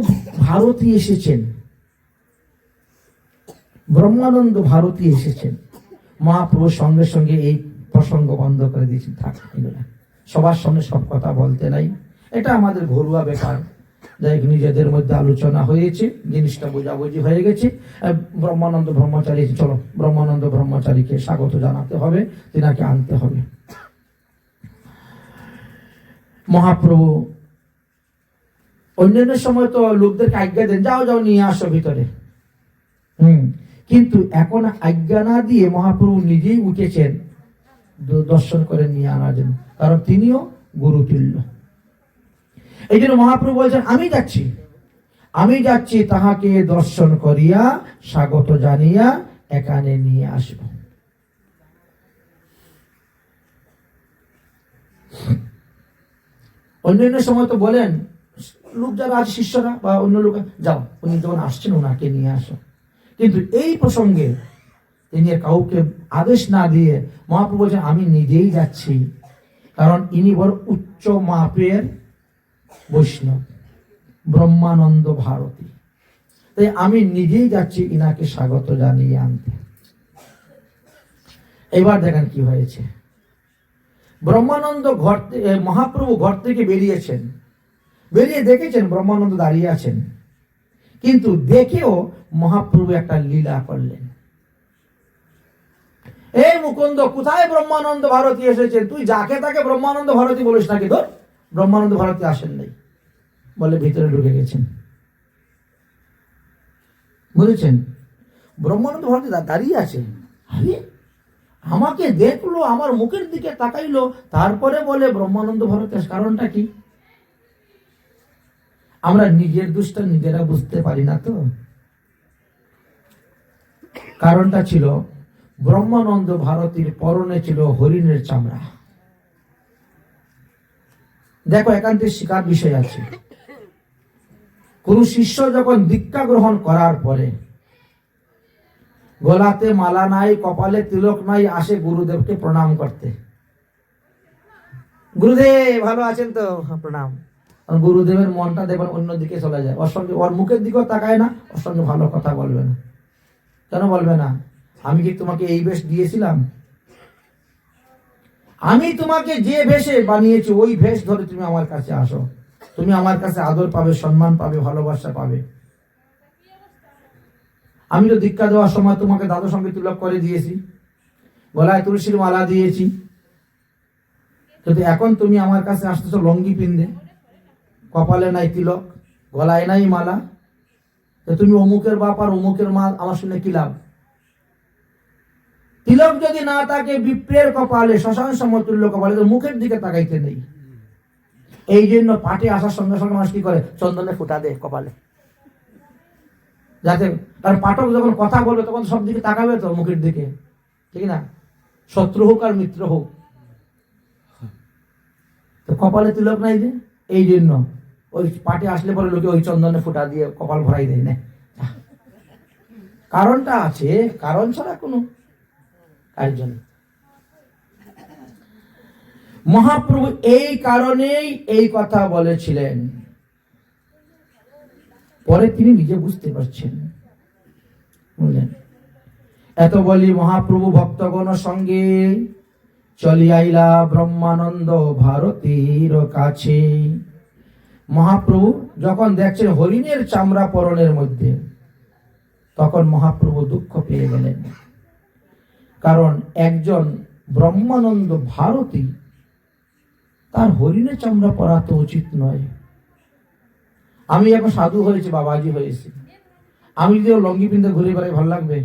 ভারতী এসেছেন, ব্রহ্মানন্দ ভারতী এসেছেন। মহাপ্রভু সঙ্গে সঙ্গে এই প্রসঙ্গ বন্ধ করে দিয়েছেন, থাক সবার সামনে সব কথা বলতে নাই, এটা আমাদের ঘরোয়া ব্যাপার। যাই নিজেদের মধ্যে আলোচনা হয়েছে, জিনিসটা বোঝাবুঝি হয়ে গেছে। ব্রহ্মানন্দ ব্রহ্মচারী, চলো ব্রহ্মানন্দ ব্রহ্মচারীকে স্বাগত জানাতে হবে, তিনাকে আনতে হবে। মহাপ্রভু অন্যান্য সময় তো লোকদেরকে আজ্ঞা দেন, যাও যাও নিয়ে আসো ভিতরে। কিন্তু এখন আজ্ঞা না দিয়ে মহাপ্রভু নিজেই উঠেছেন দর্শন করে নিয়ে আনার জন্য, কারণ তিনিও গুরুতুল্য। এই জন্য মহাপ্রভু বলছেন, আমি যাচ্ছি তাহাকে দর্শন করিয়া স্বাগত জানিয়া এখানে নিয়ে আসব। অন্যান্য সময় তো বলেন লোক যারা আছে শিষ্যরা বা অন্য লোক, যাও উনি যখন আসছেন ওনাকে নিয়ে আসো। কিন্তু এই প্রসঙ্গে তিনি কাউকে আদেশ না দিয়ে মহাপ্রভু বলছেন, আমি নিজেই যাচ্ছি, কারণ ইনি বড় উচ্চ মাপের বৈষ্ণব, ব্রহ্মানন্দ ভারতী, তাই আমি নিজেই যাচ্ছি ইনাকে স্বাগত জানিয়ে আনতে। এবার দেখেন কি হয়েছে। ব্রহ্মানন্দ মহাপ্রভু ঘর থেকে বেরিয়েছেন, বেরিয়ে দেখেছেন ব্রহ্মানন্দ দাঁড়িয়ে আছেন, কিন্তু দেখেও মহাপ্রভু একটা লীলা করলেন। এই মুকুন্দ, কোথায় ব্রহ্মানন্দ ভারতী এসেছেন? তুই যাকে তাকে ব্রহ্মানন্দ ভারতী বলিস নাকি? তোর ব্রহ্মানন্দ ভারতী আসেন নাই বলে ভিতরে ঢুকে গেছেন। বুঝেছেন? ব্রহ্মানন্দ ভারতী দাঁড়িয়ে আছেন, আরে আমাকে দেখলো, আমার মুখের দিকে তাকাইলো, তারপরে বলে ব্রহ্মানন্দ ভারতী। কারণটা কি? আমরা নিজের দোষটা নিজেরা বুঝতে পারি না তো। কারণটা ছিল ব্রহ্মানন্দ ভারতীর পরনে ছিল হরিণের চামড়া। দেখো, একান্তের শিকার বিষয় আছে। কোন শিষ্য যখন দীক্ষা গ্রহণ করার পরে গলাতে মালা নাই, কপালে তিলক নাই, আসে গুরুদেবকে প্রণাম করতে। গুরুদেব ভালো আছেন তো? প্রণাম। গুরুদেবের মনটা দেখবেন অন্যদিকে চলে যায়, ওর সঙ্গে, ওর মুখের দিকেও তাকায় না, ওর সঙ্গে ভালো কথা বলবে না। কেন বলবে না? আমি কি তোমাকে এই বেশ দিয়েছিলাম? আমি তোমাকে যে ভেষে বানিয়েছি ওই ভেষ ধরে তুমি আমার কাছে আসো, তুমি আমার কাছে আদর পাবে, সম্মান পাবে, ভালোবাসা পাবে। আমি তো দীক্ষা দেওয়ার সময় তোমাকে দাদু সঙ্গে তিলক করে দিয়েছি, গলায় তুলসীর মালা দিয়েছি, কিন্তু এখন তুমি আমার কাছে আসতেছো লঙ্গি পিন্দে, কপালে নাই তিলক, গলায় নাই মালা, তো তুমি অমুকের বাপ আর অমুকের মা, আমার শুনে কি লাভ? তিলক যদি না থাকে বিপ্রের কপালে, শ্মশান সমতুল্য কপালে, তো মুখের দিকে তাকাইতে নেই। এই জন্য পাটে আসার সঙ্গে সঙ্গে মানুষ কি করে? চন্দনে ফুটা দেয় কপালে, যাতে তার পাঠক যখন কথা বলবে তখন সব দিকে তাকাবে তো, মুখের দিকে, ঠিক না? শত্রু হোক আর মিত্র হোক, তো কপালে তিলক নাই যে, এই জন্য ওই পাটে আসলে পরে লোকে ওই চন্দনে ফুটা দিয়ে কপাল ভরাই দেয় না। কারণটা আছে, কারণ ছাড়া কোনো কার্য নেই। মহাপ্রভু এই কারণেই এই কথা বলেছিলেন। পরে তিনি নিজে বুঝতে পারছেন, বুঝলেন। এত বলি মহাপ্রভু ভক্তগণ সঙ্গে চলি আইলা ব্রহ্মানন্দ ভারতীর কাছে। মহাপ্রভু যখন দেখছেন হরিণের চামড়া পরনের মধ্যে, তখন মহাপ্রভু দুঃখ পেয়ে গেলেন। কারণ একজন ব্রহ্মানন্দ ভারতী, তার হরিণের চামড়া পরা তো উচিত নয়। আমি এখন সাধু হয়েছি, বাবাজি হয়েছি, আমি যদি লঙ্গি পিনতে ঘুরে বেড়াই ভালো লাগবে?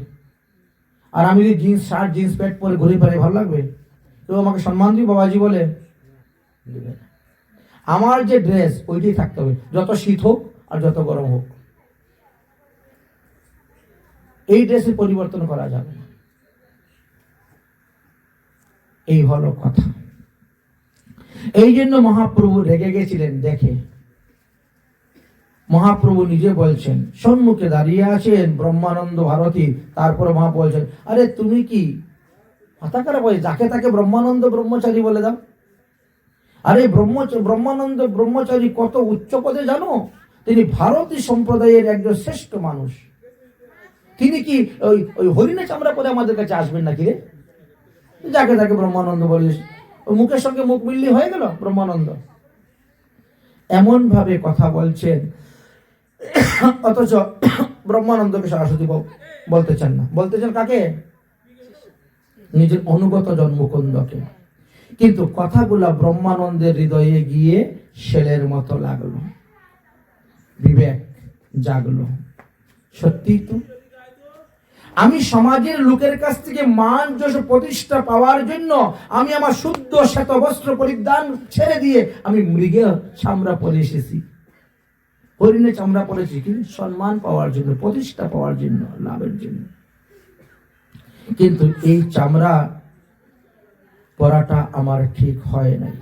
আর আমি যদি জিন্স শার্ট জিন্স প্যান্ট পরে ঘুরে বেড়াই ভালো লাগবে? কেউ আমাকে সম্মান দিই বাবাজি বলে? আমার যে ড্রেস ওইটাই থাকতে হবে, যত শীত হোক আর যত গরম হোক। এই ড্রেসের পরিবর্তন করা যাবে না। এই হলো কথা। এই জন্য মহাপ্রভু রেগে গেছিলেন দেখে। মহাপ্রভু নিজে বলছেন, সম্মুখে দাঁড়িয়ে আছেন ব্রহ্মানন্দ ভারতী। তারপরে মহা বলছেন, আরে তুমি কি মাথা খারাপ হয়ে যাকে তাকে ব্রহ্মানন্দ ব্রহ্মচারী বলে দাও? আরে ব্রহ্মানন্দ ব্রহ্মচারী কত উচ্চ পদে জানো? তিনি ভারতী সম্প্রদায়ের একজন শ্রেষ্ঠ মানুষ। তিনি কি ওই হরিণে চামড়া পরে আমাদের কাছে আসবেন নাকি রে? যাকে তাকে ব্রহ্মানন্দ বলিস, ওই মুখের সঙ্গে মুখ মিললি হয়ে গেল ব্রহ্মানন্দ। এমন ভাবে কথা বলছেন, অথচ ব্রহ্মানন্দকে সরস্বতী বলতে চান না। বলতে চান কাকে? নিজের অনুগত জন মুকুন্দকে। কিন্তু কথাগুলা ব্রহ্মানন্দের হৃদয়ে গিয়ে শেলের মতো লাগলো, বিবেক জাগলো। সত্যি তো, আমি সমাজের লোকের কাছ থেকে মান যশ প্রতিষ্ঠা পাওয়ার জন্য আমি আমার শুদ্ধ শ্বেত বস্ত্র পরিধান ছেড়ে দিয়ে আমি মৃগের চামড়া পরে এসেছি, হরিণের চামড়া পরেছি, কিন্তু সম্মান পাওয়ার জন্য, প্রতিষ্ঠা পাওয়ার জন্য, লাভের জন্য। কিন্তু এই চামড়া পরাটা আমার ঠিক হয় নাই।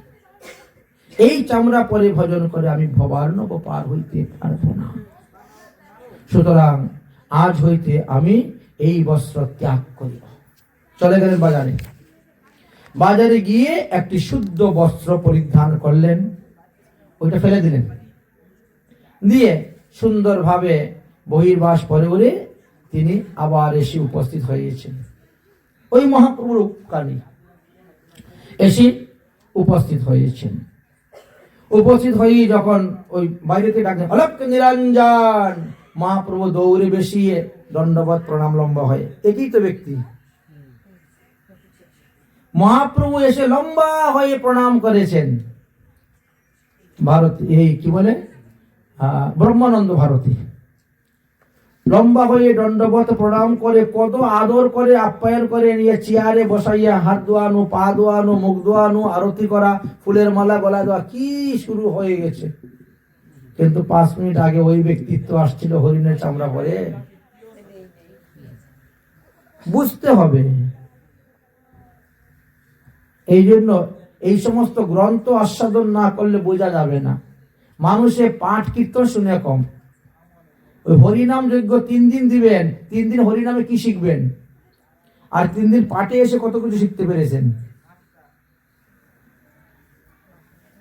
এই চামড়া পরে ভজন করে আমি ভবার্ণব পার হইতে পারবো না। সুতরাং আজ হইতে আমি এই বস্ত্র ত্যাগ করিব। চলে গেলেন বাজারে। বাজারে গিয়ে একটি শুদ্ধ বস্ত্র পরিধান করলেন, ওইটা ফেলে দিলেন, দিয়ে সুন্দরভাবে বহির্বাস পরে বলে তিনি আবার এসে উপস্থিত হয়েছেন। ওই মহাপ্রভুর কানে এসে উপস্থিত হয়েছেন। উপস্থিত হয়ে যখন ওই বাইরেতে ডাকলেন, অলক নিরঞ্জন, মহাপ্রভু দৌড়ে বেশিয়ে দণ্ডবত প্রণাম লম্বা হয়ে। একই তো ব্যক্তি। মহাপ্রভু এসে লম্বা হয়ে প্রণাম করেছেন ভারতী, এই কি বলে ব্রহ্মানন্দ ভারতী। লম্বা হয়ে দণ্ডবত প্রণাম করে, কত আদর করে আপ্যায়ন করে নিয়ে চেয়ারে বসাইয়া হাত ধোয়ানো, পা ধোয়ানো, মুখ ধোয়ানো, আরতি করা, ফুলের মালা গলা দেওয়া, কি শুরু হয়ে গেছে। কিন্তু 5 মিনিট আগে ওই ব্যক্তিত্ব আসছিল হরিণের চামড়া পরে। বুঝতে হবে। এই জন্য এই সমস্ত গ্রন্থ আস্বাদন না করলে বোঝা যাবে না। মানুষে পাঠ কীর্তন শুনে কম। ওই হরিনাম যজ্ঞ 3 দিন দিবেন, 3 দিন হরিনামে কি শিখবেন? আর 3 দিন পাঠে এসে কত কিছু শিখতে পেরেছেন।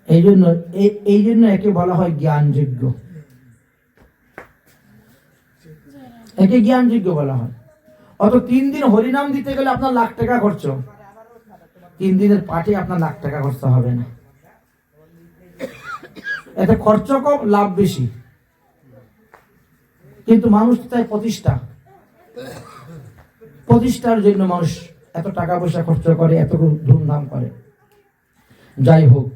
এই জন্য একে বলা হয় জ্ঞান যজ্ঞ। একে জ্ঞান যজ্ঞ বলা হয়। অত 3 দিন হরিনাম দিতে গেলে আপনার লাখ টাকা খরচ, 3 দিনের পাঠে আপনার লাখ টাকা খরচ হবে না। এতে খরচ কম, লাভ বেশি। কিন্তু মানুষ চায় প্রতিষ্ঠার জন্য মানুষ এত টাকা পয়সা খরচ করে, এত ধুমধাম করে। যাই হোক,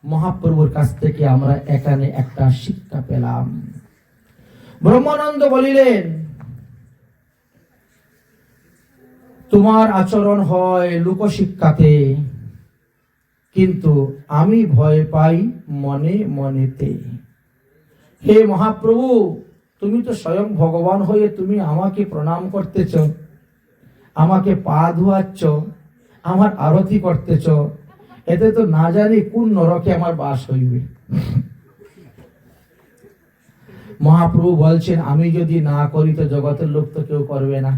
মহাপ্রভুর কাছ থেকে আমরা এখানে একটা শিক্ষা পেলাম। ব্রহ্মানন্দ বলিলেন, তোমার আচরণ হয় লোকশিক্ষাতে, কিন্তু আমি ভয় পাই মনে মনেতে। হে মহাপ্রভু, তুমি তো স্বয়ং ভগবান হয়ে তুমি আমাকে প্রণাম করতেছ, আমাকে পা ধোয়াচ্ছ, আমার আরতি করতেছ, এতে তো না জানি কোন নরকে আমার বাস হইবে। মহাপ্রভু বলছেন, আমি যদি না করি তো জগতের লোক তো কেউ করবে না।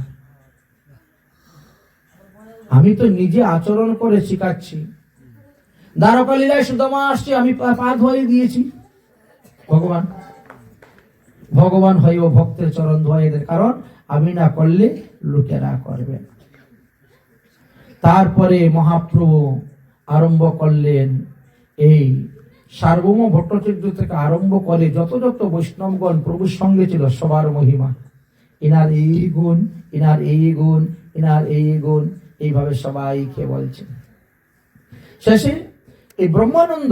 আমি তো নিজে আচরণ করে শিখাচ্ছি। দ্বারকালীলায় সুদামা আসছে, আমি পা ধুয়ে দিয়েছি। ভগবান হয়ে ও ভক্তের চরণ ধুয়ে দেন, কারণ আমি না করলে লোকেরা করবে। তারপরে মহাপ্রভু আরম্ভ করলেন, এই সার্বভৌম ভট্টাচার্য থেকে আরম্ভ করে যত যত বৈষ্ণবগণ প্রভুর সঙ্গে ছিল, সবার মহিমা, ইনার এই গুণ, ইনার এই গুণ, ইনার এই গুণ, এইভাবে সবাইকে বলছেন। শেষে এই ব্রহ্মানন্দ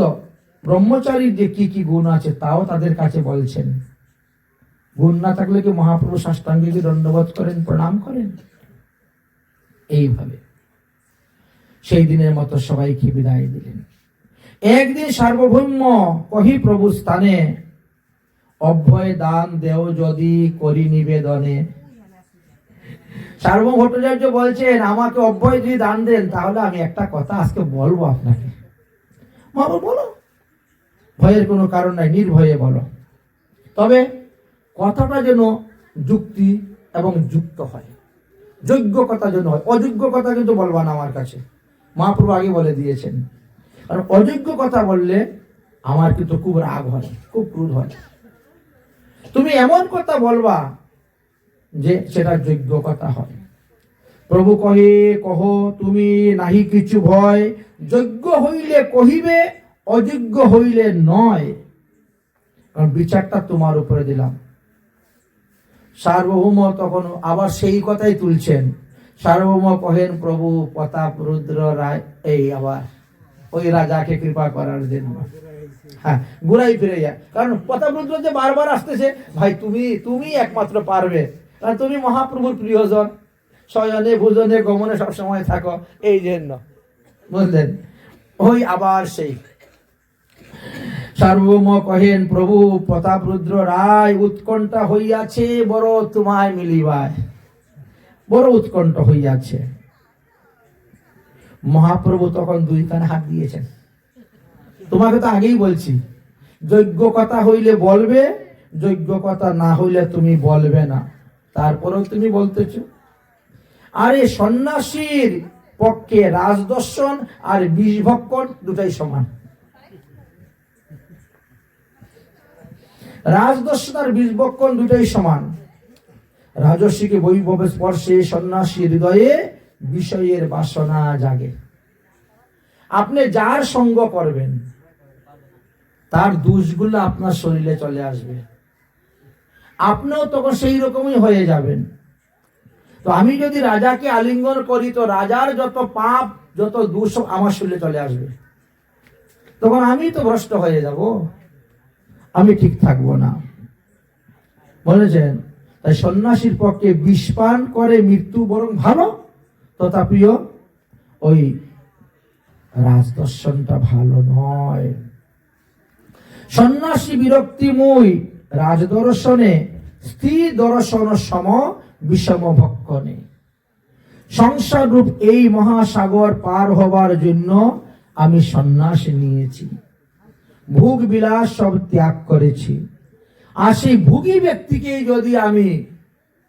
ব্রহ্মচারীর যে কি কি গুণ আছে তাও তাদের কাছে বলছেন। গুণ না থাকলে কি মহাপ্রভু সাষ্টাঙ্গিকে দণ্ডবোধ করেন, প্রণাম করেন? এইভাবে সেই দিনের মতো সবাইকে বিদায় দিলেন। একদিন সার্বভৌম কহি প্রভু স্থানে, অভয় দান দেও যদি করি নিবেদনে। সার্বভৌম ভট্টাচার্য বলছেন, আমাকে অভয় যদি দান দেন তাহলে আমি একটা কথা আজকে বলবো আপনাকে। মহাপ্রভু বলো, ভয়ের কোনো কারণ নাই, নির্ভয়ে বলো, তবে কথাটা যেন যুক্তি এবং যুক্ত হয়, যোগ্য কথা যেন হয়। অযোগ্য কথা কিন্তু বলবা না আমার কাছে, মহাপ্রভু আগে বলে দিয়েছেন। কারণ অযোগ্য কথা বললে আমার কিন্তু খুব রাগ হয়, খুব ক্রোধ হয়। তুমি এমন কথা বলবা যে সেটা যোগ্য কথা হয়। প্রভু কহে, কহ তুমি নাহি কিছু ভয়, যোগ্য হইলে কহিবে, অযোগ্য হইলে নয়। কারণ বিচারটা তোমার উপরে দিলাম। সার্বভৌম তখন আবার সেই কথাই তুলছেন। সার্বভৌম কহেন, প্রভু প্রতাপ রুদ্র রায়, এই আবার ওই রাজাকে কৃপা করার জন্য, হ্যাঁ, ঘুরাই ফিরে যায়। কারণ প্রতাপ রুদ্র যে বারবার আসতেছে, ভাই তুমি একমাত্র পারবে, কারণ তুমি মহাপ্রভুর প্রিয়জন, শয়নে ভোজনে গমনে সবসময় থাকো, এই জন্য, বুঝলেন? ওই আবার সেই সার্বভৌম কহেন, প্রভু প্রতাপ রুদ্র রায়, উৎকণ্ঠা হইয়াছে বড় তোমায় মিলিবায়, বড় উৎকণ্ঠ হইয়াছে। মহাপ্রভু তখন দুই কানে হাত দিয়েছেন। তোমাকে তো আগেই বলছি, যোগ্য কথা হইলে বলবে, যোগ্য কথা না হইলে তুমি বলবে না। তারপরেও তুমি বলতেছো। আরে সন্ন্যাসীর পক্ষে রাজদর্শন আর বিষভক্ষণ দুটাই সমান। রাজদর্শন আর বিষভক্ষণ দুটাই সমান। রাজস্বীকে বৈভবে স্পর্শে সন্ন্যাসীর হৃদয়ে বিষয়ের বাসনা জাগে। আপনি যার সঙ্গ করবেন তার দোষগুলো আপনার শরীরে চলে আসবে, আপনিও তখন সেই রকমই হয়ে যাবেন। তো আমি যদি রাজাকে আলিঙ্গন করি তো রাজার যত পাপ যত দোষ আমার শরীরে চলে আসবে, তখন আমি তো ভ্রষ্ট হয়ে যাব, আমি ঠিক থাকবো না, বলেছেন। তাই সন্ন্যাসীর পক্ষে বিষপান করে মৃত্যু বরং ভালো, তথাপিও ওই রাজদর্শনটা ভালো নয়। সন্ন্যাসী বিরক্তিময় রাজদর্শনে, স্ত্রী দর্শন সম বিষম ভক্ষণে। সংসার রূপ এই মহাসাগর পার হবার জন্য আমি সন্ন্যাস নিয়েছি, ভোগ বিলাস সব ত্যাগ করেছি। আর সেই ভোগী ব্যক্তিকে যদি আমি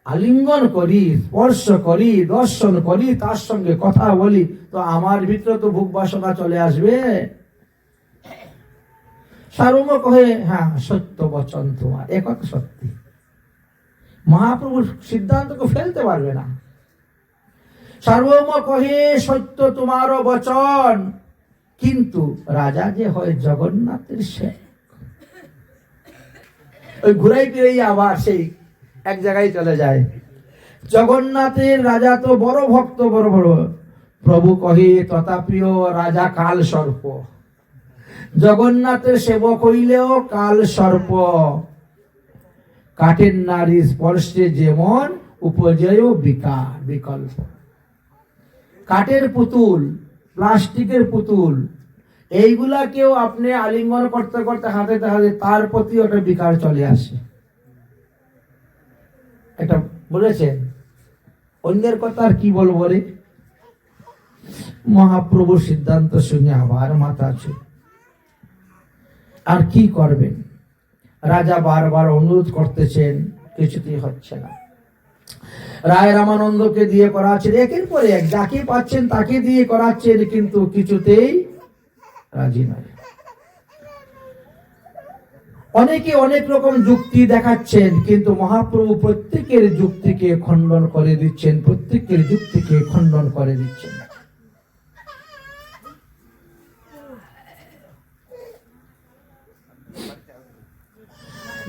আলিঙ্গন করি, স্পর্শ করি, দর্শন করি, তার সঙ্গে কথা বলি, তো আমার ভিতরে তো ভোগ বাসনা চলে আসবে। সার্বভৌম কহে, হ্যাঁ সত্য বচন তোমার, এ কথা সত্যি, মহাপ্রভুর সিদ্ধান্তকে ফেলতে পারবে না। সার্বভৌম কহে, সত্য তোমারও বচন, কিন্তু রাজা যে হয় জগন্নাথের সে, ওই ঘুরাই ফিরেই আবার সেই এক জায়গায় চলে যায়। জগন্নাথের রাজা তো বড় ভক্ত, বড় বড়। প্রভু কহে, তথাপিও রাজা কাল সর্প, জগন্নাথের সেবক হইলেও কাল সর্প। কাঠের নারী স্পর্শে যেমন উপজেয় বিকল্প। কাঠের পুতুল, প্লাস্টিকের পুতুল, এইগুলাকেও আপনি আলিঙ্গন করতে করতে হাতে হাতে তার প্রতি ওটা বিকার চলে আসে। এটা বলেছেন, অন্যের কথা আর কি বলবো রে। মহাপ্রভুর সিদ্ধান্ত শুনে আবার মাথা আছে, আর কি করবেন। রাজা বারবার অনুরোধ করতেছেন, কিছুতেই হচ্ছে না। রায় রামানন্দকে দিয়ে করাচ্ছেন, একের পর এক যাকে পাচ্ছেন তাকে দিয়ে করাচ্ছেন, কিন্তু কিছুতেই রাজি নয়। অনেকে অনেক রকম যুক্তি দেখাচ্ছেন, কিন্তু মহাপ্রভু প্রত্যেকের যুক্তিকে খণ্ডন করে দিচ্ছেন, প্রত্যেকের যুক্তিকে খণ্ডন করে দিচ্ছেন।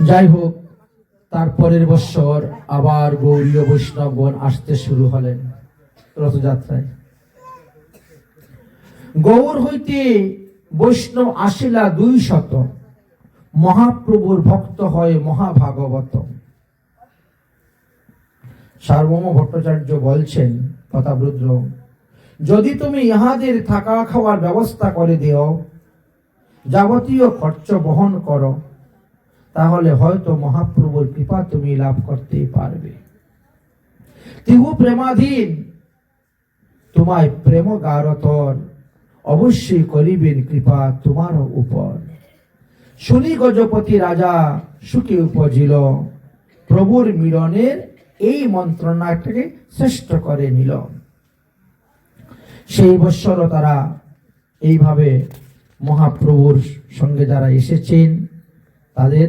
যাই হোক, তারপরের বছর আবার গৌরীয় বৈষ্ণবগণ আসতে শুরু হলেন রথযাত্রায়। গৌর হইতে বৈষ্ণব আসিলা 200, মহাপ্রভুর ভক্ত হয় মহাভাগবত। সার্বভৌম ভট্টাচার্য বলছেন, প্রতাপরুদ্র, যদি তুমি ইহাদের থাকা খাওয়ার ব্যবস্থা করে দিও, যাবতীয় খরচ বহন করো, তাহলে হয়তো মহাপ্রভুর কৃপা তুমি লাভ করতেই পারবে। তিহু প্রেমাধীন, তোমায় প্রেম গারতর, অবশ্যই করিবেন কৃপা তোমার উপর। শুনি গজপতি রাজা সুখে উপজিল, প্রভুর মিলনের এই মন্ত্রণাটাকে শ্রেষ্ঠ করে নিল। সেই বৎসর তারা এইভাবে মহাপ্রভুর সঙ্গে যারা এসেছেন তাদের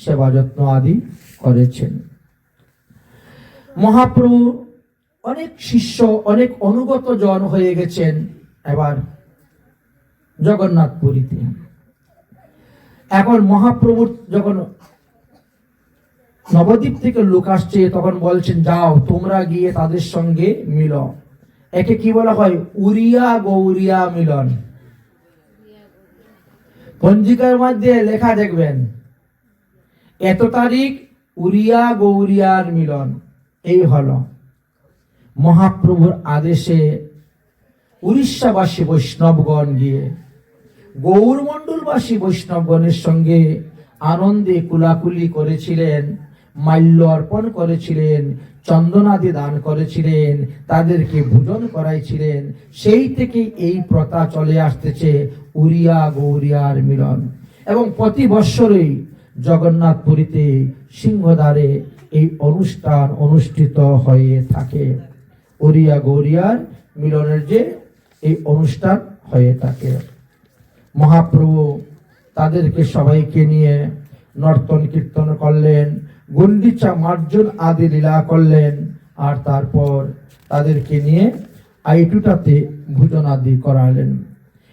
সেবা যত্ন আদি করেছেন। মহাপ্রভু অনেক শিষ্য, অনেক অনুগত জন হয়ে গেছেন এবার জগন্নাথপুরীতে। এখন মহাপ্রভুর যখন নবদ্বীপ থেকে লোক আসছে, তখন বলছেন, যাও তোমরা গিয়ে তাদের সঙ্গে মিল। একে কি বলা হয়? উড়িয়া গৌরিয়া মিলন। পঞ্জিকার মধ্যে লেখা দেখবেন, এত তারিখ উড়িয়া গৌরিয়ার মিলন। এই হলো মহাপ্রভুর আদেশে উড়িষ্যাবাসী বৈষ্ণবগণ গিয়ে গৌরমণ্ডলবাসী বৈষ্ণবগণের সঙ্গে আনন্দে কুলাকুলি করেছিলেন, মাল্য অর্পণ করেছিলেন, চন্দনাদি দান করেছিলেন, তাদেরকে ভোজন করাইছিলেন। সেই থেকে এই প্রথা চলে আসতেছে উড়িয়া গৌরিয়ার মিলন। এবং প্রতি বৎসরই জগন্নাথপুরীতে সিংহদ্বারে এই অনুষ্ঠান অনুষ্ঠিত হয়ে থাকে। উড়িয়া গৌরিয়ার মিলনের যে এই অনুষ্ঠান হয়ে থাকে। মহাপ্রভু তাদেরকে সবাইকে নিয়ে নর্তন কীর্তন করলেন, গুন্ডিচা মার্জন আদি লীলা করলেন, আর তারপর তাদেরকে নিয়ে আইটুটাতে ভোজন আদি করালেন।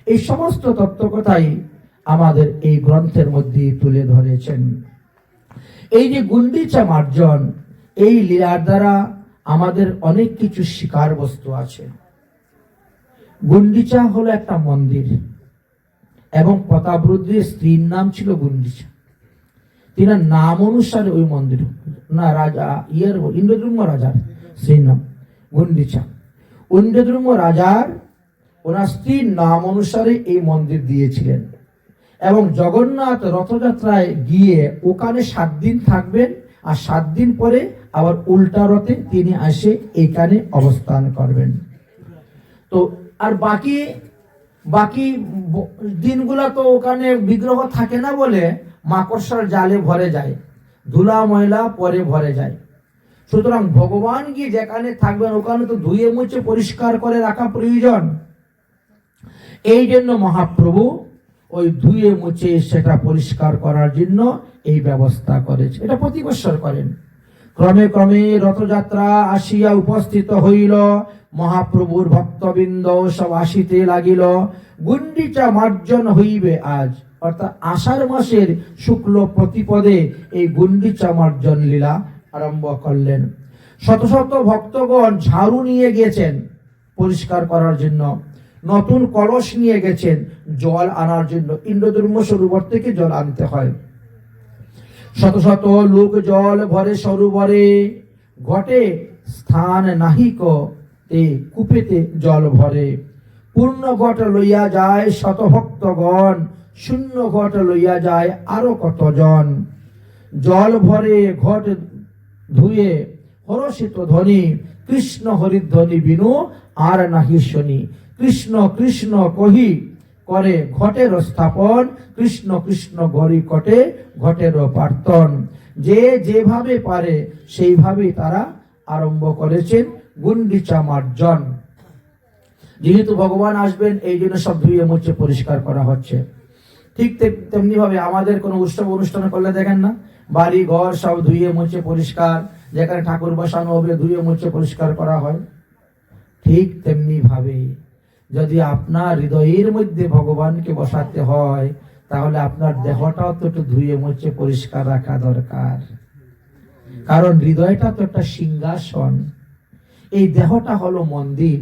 এই সমস্ত তত্ত্বকথাই আমাদের এই গ্রন্থের মধ্যে তুলে ধরেছেন। এই যে গুন্ডিচা মার্জন, এই লীলার দ্বারা আমাদের অনেক কিছু শিকার বস্তু আছে। গুন্ডিচা হলো একটা মন্দির, এবং প্রতাপরুদ্রের স্ত্রীর নাম ছিল গুন্ডিচা। তিনার নাম অনুসারে ওই মন্দির, না রাজা ইন্দ্রদ্যুম্ন রাজার স্ত্রীর নাম গুন্ডিচা। ইন্দ্রদ্যুম্ন রাজার ওনার স্ত্রীর নাম অনুসারে এই মন্দির দিয়েছিলেন। এবং জগন্নাথ রথযাত্রায় গিয়ে ওখানে 7 দিন থাকবেন, আর 7 দিন পরে আবার উল্টা রথে তিনি এসে এখানে অবস্থান করবেন। তো আর বাকি দিনগুলা তো ওখানে বিগ্রহ থাকে না বলে মাকড়সার জালে ভরে যায়, ধুলা ময়লা পরে ভরে যায়। সুতরাং ভগবান কি যেখানে থাকবেন ওখানে তো ধুয়ে মুছে পরিষ্কার করে রাখা প্রয়োজন। এই জন্য মহাপ্রভু ওই ধুয়ে মুছে সেটা পরিষ্কার করার জন্য এই ব্যবস্থা করেছে। এটা প্রতি বৎসর করেন। ক্রমে ক্রমে রথযাত্রা আসিয়া উপস্থিত হইল, মহাপ্রভুর ভক্তবৃন্দ সব আসিতে লাগিল। গুন্ডিচা মার্জন হইবে আজ, অর্থাৎ আষাঢ় মাসের শুক্ল প্রতিপদে এই গুন্ডিচা মার্জন লীলা আরম্ভ করলেন। শত শত ভক্তগণ ঝাড়ু নিয়ে গেছেন পরিষ্কার করার জন্য, নতুন কলস নিয়ে গেছেন জল আনার জন্য। ইন্দ্রদ্যুম্ন সরোবর থেকে জল আনতে হয়। শত শত লোক জল ভরে সরোবরে, ঘটে স্থান নাহিক তে কূপেতে জল ভরে। পূর্ণ ঘট লইয়া যায় শত ভক্তগণ, শূন্য ঘট লইয়া যায় আরো কতজন। জল ভরে ঘট ধুয়ে হরষিত ধ্বনি, কৃষ্ণ হরিধ্বনি বিনু আর নাহি শনি। কৃষ্ণ কৃষ্ণ কহি করে ঘটের স্থাপন, কৃষ্ণ কৃষ্ণ গরি কটে ঘটের প্রার্থন। যে যেভাবে পারে সেইভাবেই তারা আরম্ভ করেছেন গুন্ডিচা মার্জন। যেহেতু ভগবান আসবেন এই জন্য সব ধুয়ে মুছে পরিষ্কার করা হচ্ছে। ঠিক তেমনি ভাবে আমাদের কোনো উৎসব অনুষ্ঠান করলে দেখেন না, বাড়ি ঘর সব ধুয়ে মুছে পরিষ্কার, যেখানে ঠাকুর বসানো হবে ধুয়ে মুছে পরিষ্কার করা হয়। ঠিক তেমনি ভাবে যদি আপনার হৃদয়ের মধ্যে ভগবানকে বসাতে হয়, তাহলে আপনার দেহটাও তো একটু ধুয়ে মুছে পরিষ্কার রাখা দরকার। কারণ হৃদয়টা তো একটা সিংহাসন, এই দেহটা হলো মন্দির।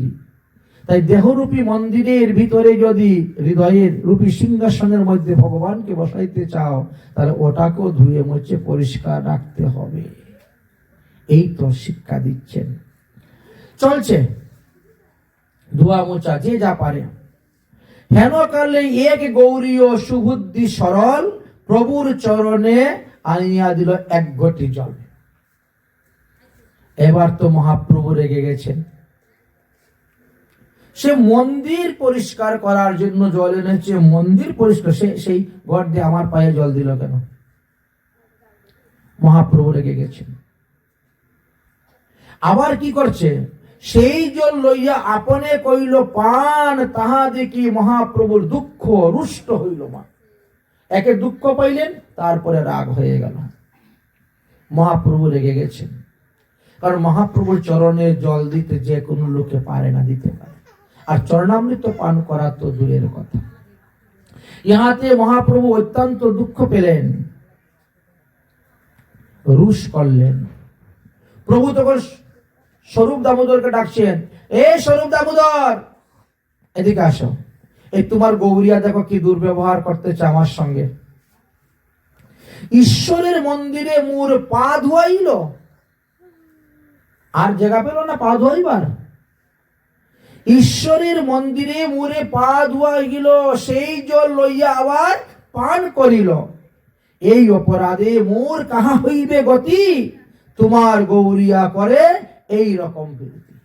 তাই দেহরূপী মন্দিরের ভিতরে যদি হৃদয়ের রূপী সিংহাসনের মধ্যে ভগবানকে বসাইতে চাও, তাহলে ওটাকেও ধুয়ে মুছে পরিষ্কার রাখতে হবে। এই তো শিক্ষা দিচ্ছেন। চলছে ধোয়া মোছা যে যা পারে। হেন কালে এক গৌরীয় সুবুদ্ধি সরল প্রভুর চরণে আনিয়া দিল এক ঘটি জল। এবার তো মহাপ্রভু রেগে গেছেন। সে মন্দির পরিষ্কার করার জন্য জল এনেছে, মন্দির পরিষ্কার, সেই ঘর দিয়ে আমার পায়ে জল দিল কেন? মহাপ্রভু রেগে গেছেন। আবার কি করছে? সেই জল লইয়া আপনে কইল পান, তাহা দেখি মহাপ্রভুর দুঃখ রুষ্ট হইল মা। একে দুঃখ পাইলেন, তারপরে রাগ হয়ে গেল। মহাপ্রভু রেগে গেছেন, কারণ মহাপ্রভুর চরণে জল দিতে যে কোনো লোকে পারে না, দিতে পারে, আর চরণামৃত পান করা তো দূরের কথা। ইহাতে মহাপ্রভু অত্যন্ত দুঃখ পেলেন, রুষ করলেন। প্রভু তখন স্বরূপ দামোদরকে ডাকছেন, এ স্বরূপ দামোদর, এদিকে আসো। এই তোমার গৌরিয়া দেখো কি দুর্ব্যবহার করতেছে আমার সঙ্গে। ঈশ্বরের মন্দিরে মোর পা ধুয়াইল, আর জায়গা পেল না পা ধুয়াইবার। ঈশ্বরের মন্দিরে মোরে পা ধুয়াইল, সেই জল লইয়া আবার পান করিল। এই অপরাধে মোর কাহা হইবে গতি, তোমার গৌরিয়া করে এই রকম বিরতি।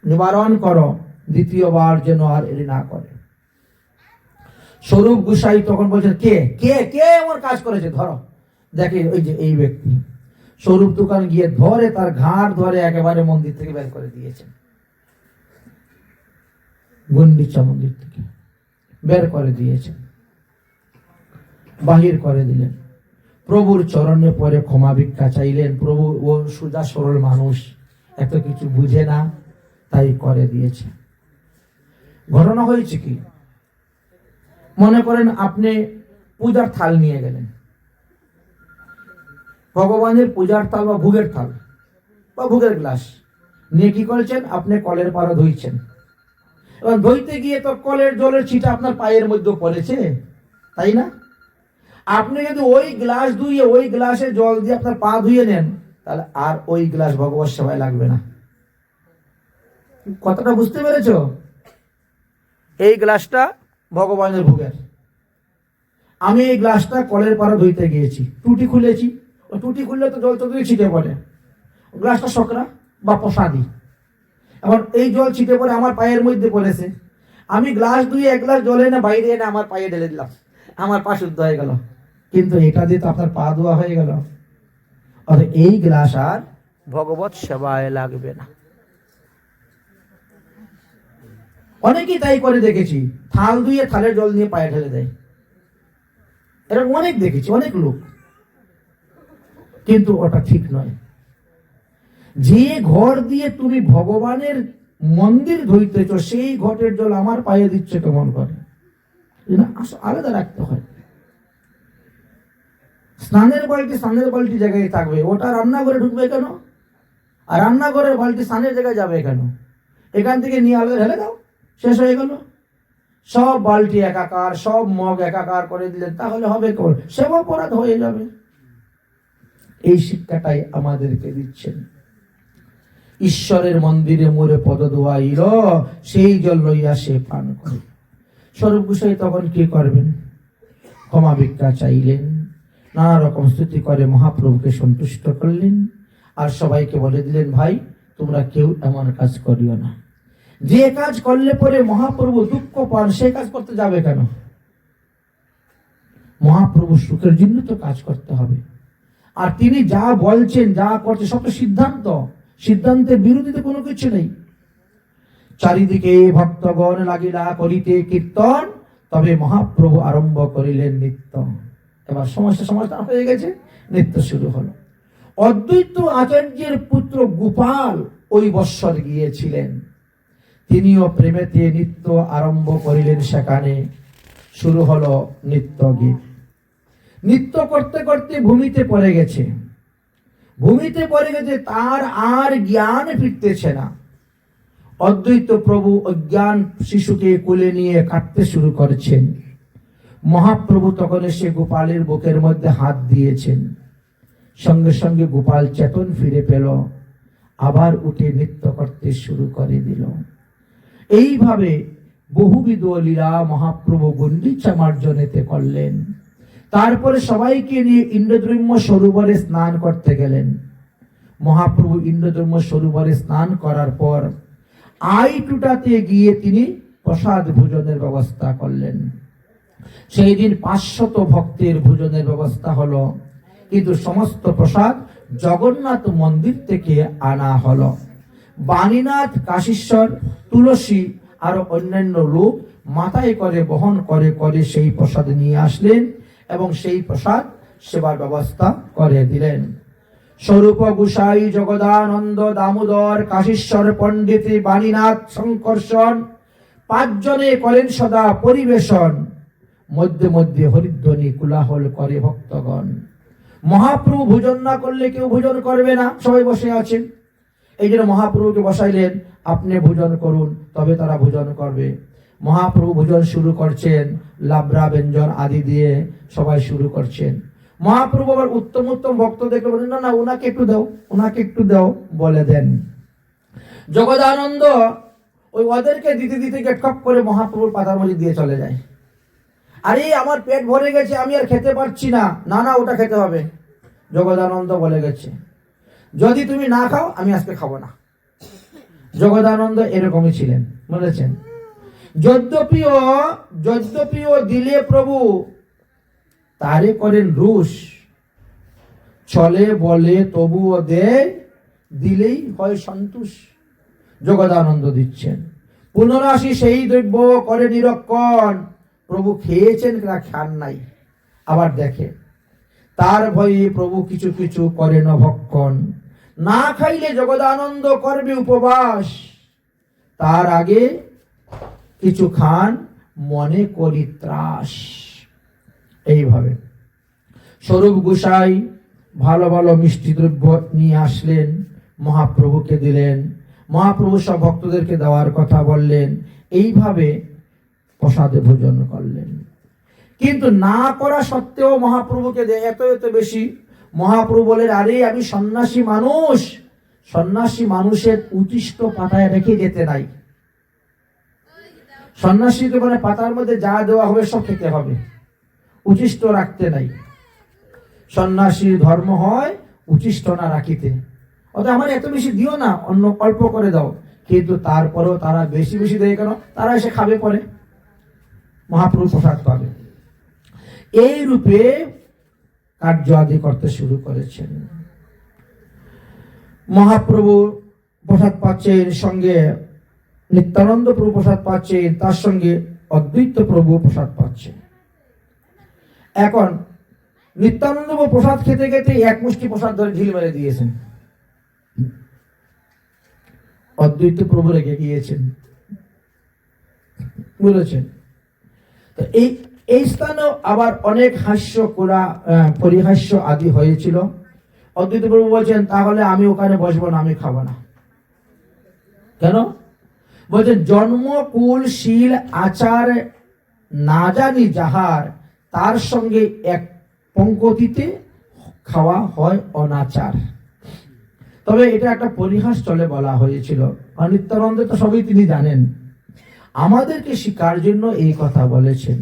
নিবারণ করো, দ্বিতীয়বার যেন আর এর না করে। স্বরূপ গোসাই তখন বলছেন, কে কে কে আমার কাজ করেছে, ধরো। দেখে ওই যে এই ব্যক্তি। স্বরূপ দোকান গিয়ে ধরে, তার ঘাড় ধরে একেবারে মন্দির থেকে বের করে দিয়েছেন। গুন্ডিচা মন্দির থেকে বের করে দিয়েছেন, বাহির করে দিলেন। প্রভুর চরণে পরে ক্ষমা ভিক্ষা চাইলেন। প্রভু ও সুজা সরল মানুষ, এত কিছু বুঝে না, তাই করে দিয়েছে। ঘটনা হয়েছে কি, মনে করেন আপনি পূজার থাল নিয়ে গেলেন, ভগবানের পূজার থাল বা ভোগের থাল বা ভোগের গ্লাস নিয়ে কি করেছেন, আপনি কলের পাড়া ধুইছেন। এবার ধুইতে গিয়ে তো কলের জলের ছিটা আপনার পায়ের মধ্যে পড়েছে, তাই না? আপনি যদি ওই গ্লাস ধুয়ে ওই গ্লাসে জল দিয়ে আপনার পা ধুয়ে নেন, তাহলে আর ওই গ্লাস ভগবত সেবায় লাগবে না। কথাটা বুঝতে পেরেছ? এই গ্লাসটা ভগবানের ভোগের, আমি এই গ্লাসটা কলের পাড়া ধুইতে গিয়েছি, টুটি খুলেছি, টুটি খুললে তো জল চতুর্দিকে ছিটে পড়ে, গ্লাসটা সকরা বা প্রসাদী। এবার এই জল ছিটে পড়ে আমার পায়ের মধ্যে পড়েছে, আমি গ্লাস ধুয়ে এক গ্লাস জল এনে বাইরে এনে আমার পায়ে ঢেলে দিলাম, আমার পা শুদ্ধ হয়ে গেল। কিন্তু এটা দিয়ে তো আপনার পা ধোয়া হয়ে গেল, আর এই গ্লাস আর ভগবত সেবায় লাগবে না। অনেকেই তাই করে দেখেছি, থাল ধুয়ে থালের জল নিয়ে পায়ে ঢেলে দেয়, এরকম অনেক দেখেছি, অনেক লোক। কিন্তু ওটা ঠিক নয়। যে ঘর দিয়ে তুমি ভগবানের মন্দির ধুইতেছ, সেই ঘটের জল আমার পায়ে দিচ্ছে কেমন করে? আলাদা রাখতে হয়। স্নানের বালতি জায়গায় থাকবে, ওটা রান্নাঘরে ঢুকবে কেন? আর রান্নাঘরের বালতি স্নানের জায়গায় যাবে কেন? এখান থেকে নিয়ে আলাদা ঢেলে দাও, শেষ হয়ে গেল। সব বালতি একাকার, সব মগ একাকার করে দিলেন, তাহলে হবে কোন? সেবা অপরাধ হয়ে যাবে। এই শিক্ষাটাই আমাদেরকে দিচ্ছেন। ঈশ্বরের মন্দিরে মোরে পদ ধোয়াইল, সেই জল লইয়া সে পান করে। স্বরূপ গোসাই তখন কি করবেন? ক্ষমা ভিক্ষা চাইলেন, নানা রকম স্তুতি করে মহাপ্রভুকে সন্তুষ্ট করলেন, আর সবাইকে বলে দিলেন, ভাই তোমরা কেউ এমন কাজ করিও না। যে কাজ করলে পরে মহাপ্রভু দুঃখ পান সে কাজ করতে যাবে কেন? মহাপ্রভু সুখের জন্য তো কাজ করতে হবে। আর তিনি যা বলছেন যা করছে সব তো সিদ্ধান্ত, সিদ্ধান্তের বিরোধীতে কোনো কিছু নেই। চারিদিকে ভক্তগণ লাগিলা করিতে কীর্তন, তবে মহাপ্রভু আরম্ভ করিলেন নৃত্য। এবার সমস্যা সমাধান হয়ে গেছে, নৃত্য শুরু হলো। অদ্বৈত আচার্যের পুত্র গোপাল ওই বৎসর গিয়েছিলেন, তিনিও প্রেমেতে নৃত্য আরম্ভ করিলেন। সেখানে শুরু হলো নৃত্য গীত। নৃত্য করতে করতে ভূমিতে পড়ে গেছে, ভূমিতে পড়ে গেছে, তার আর জ্ঞান ফিরতেছে না। অদ্বৈত প্রভু অজ্ঞান শিশুকে কোলে নিয়ে কাঁদতে শুরু করেছেন। মহাপ্রভু তখন এসে গোপালের বুকের মধ্যে হাত দিয়েছেন। সঙ্গে সঙ্গে গোপাল চেতন ফিরে পেল, আবার উঠে নৃত্য করতে শুরু করে দিল। এইভাবে বহুবিধ লীলা মহাপ্রভু গুন্ডিচা মার্জনেতে করলেন। তারপরে সবাইকে নিয়ে ইন্দ্রদ্রম্য সরোবরে স্নান করতে গেলেন। মহাপ্রভু ইন্দ্রদ্রম্য সরোবরে স্নান করার পর আইটুটাতে গিয়ে তিনি প্রসাদ ভোজনের ব্যবস্থা করলেন। সেই দিন 500 ভক্তের ভোজনের ব্যবস্থা হলো, কিন্তু সমস্ত প্রসাদ জগন্নাথ মন্দির থেকে আনা হলো। বাণীনাথ, কাশীশ্বর, তুলসী আরো অন্যান্য লোক মাথায় করে বহন করে করে সেই প্রসাদ নিয়ে আসলেন এবং সেই প্রসাদ সেবার ব্যবস্থা করে দিলেন। স্বরূপ গোসাই, জগদানন্দ, দামোদর, কাশীশ্বর পণ্ডিত, বাণীনাথ, শঙ্কর্ষণ 5 জনে করেন সদা পরিবেশন। মধ্যে মধ্যে হরিধ্বনি কোলাহল করে ভক্তগণ। মহাপ্রভু ভোজন না করলে কেউ ভোজন করবে না, সবাই বসে আছেন। এই জন্য মহাপ্রভুকে বসাইলেন, আপনি ভোজন করুন, তবে তারা ভোজন করবে। মহাপ্রভু ভোজন শুরু করছেন, লাবড়া ব্যঞ্জন আদি দিয়ে সবাই শুরু করছেন। মহাপ্রভু আবার উত্তম উত্তম ভক্ত দেখে বলেন, না না ওনাকে একটু দাও, ওনাকে একটু দাও, বলে দেন। জগদানন্দ ওই ওদেরকে দিতে দিতে টপ করে মহাপ্রভুর পাতার মধ্যে দিয়ে চলে যায়। আরে আমার পেট ভরে গেছে, আমি আর খেতে পারছি না। না না ওটা খেতে হবে। জগদানন্দ বলে গেছে, যদি তুমি না খাও আমি আজকে খাবো না। জগদানন্দ এরকমই ছিলেন, বলেছেন। যদ্যপিও দিলে প্রভু তারে করেন রুশ, চলে বলে তবুও দেয়, দিলেই হয় সন্তোষ। জগদানন্দ দিচ্ছেন। পুনরাসি সেই দ্রব্য করে নিরক্ষণ, প্রভু খেয়েছেন না খান নাই। আবার দেখে তার ভয়ে প্রভু কিছু কিছু করেন ভক্ষণ। না খাইলে জগদানন্দ করবে উপবাস, তার আগে কিছু খান মনে করি ত্রাস। এইভাবে স্বরূপ গোসাই ভালো ভালো মিষ্টি দ্রব্য নিয়ে আসলেন, মহাপ্রভুকে দিলেন। মহাপ্রভু সব ভক্তদেরকে দেওয়ার কথা বললেন। এইভাবে প্রসাদে ভোজন করলেন। কিন্তু না করা সত্ত্বেও মহাপ্রভুকে এত এত বেশি। মহাপ্রভু বলেন, আরে আমি সন্ন্যাসী মানুষ, সন্ন্যাসী মানুষের উচিষ্ট পাতায় রেখে যেতে নাই। সন্ন্যাসীকে মানে পাতার মধ্যে যা দেওয়া হবে সব খেতে হবে, উচিষ্ট রাখতে নাই। সন্ন্যাসীর ধর্ম হয় উচিষ্ট না রাখিতে। অর্থাৎ আমার এত বেশি দিও না, অন্য অল্প করে দাও। কিন্তু তারপরেও তারা বেশি বেশি দেয় কেন? তারা এসে খাবে পরে, মহাপ্রভু প্রসাদ পাবে। এই রূপে কার্য আদি করতে শুরু করেছেন। মহাপ্রভু প্রসাদ পাচ্ছেন, সঙ্গে নিত্যানন্দ প্রভু প্রসাদ পাচ্ছেন, তার সঙ্গে অদ্বৈত প্রভু প্রসাদ পাচ্ছেন। এখন নিত্যানন্দ প্রভু প্রসাদ খেতে খেতে এক মুষ্টি প্রসাদ ধরে ঢিল মেরে দিয়েছেন। অদ্বৈত প্রভু রেখে গিয়েছেন, বলেছেন। তো এই স্থানেও আবার অনেক হাস্য করা পরিহাস্য আদি হয়েছিল। অদ্বৈত প্রভু বলছেন, তাহলে আমি ওখানে বসবো না, আমি খাবো না। কেন? বলছেন, জন্ম কুল শীল আচার না জানি যাহার, তার সঙ্গে এক পঙ্কতিতে খাওয়া হয় অনাচার। তবে এটা একটা পরিহাস চলে বলা হয়েছিল। নিত্যানন্দ তো সবই তিনি জানেন, আমাদেরকে শিকার জন্য এই কথা বলেছেন।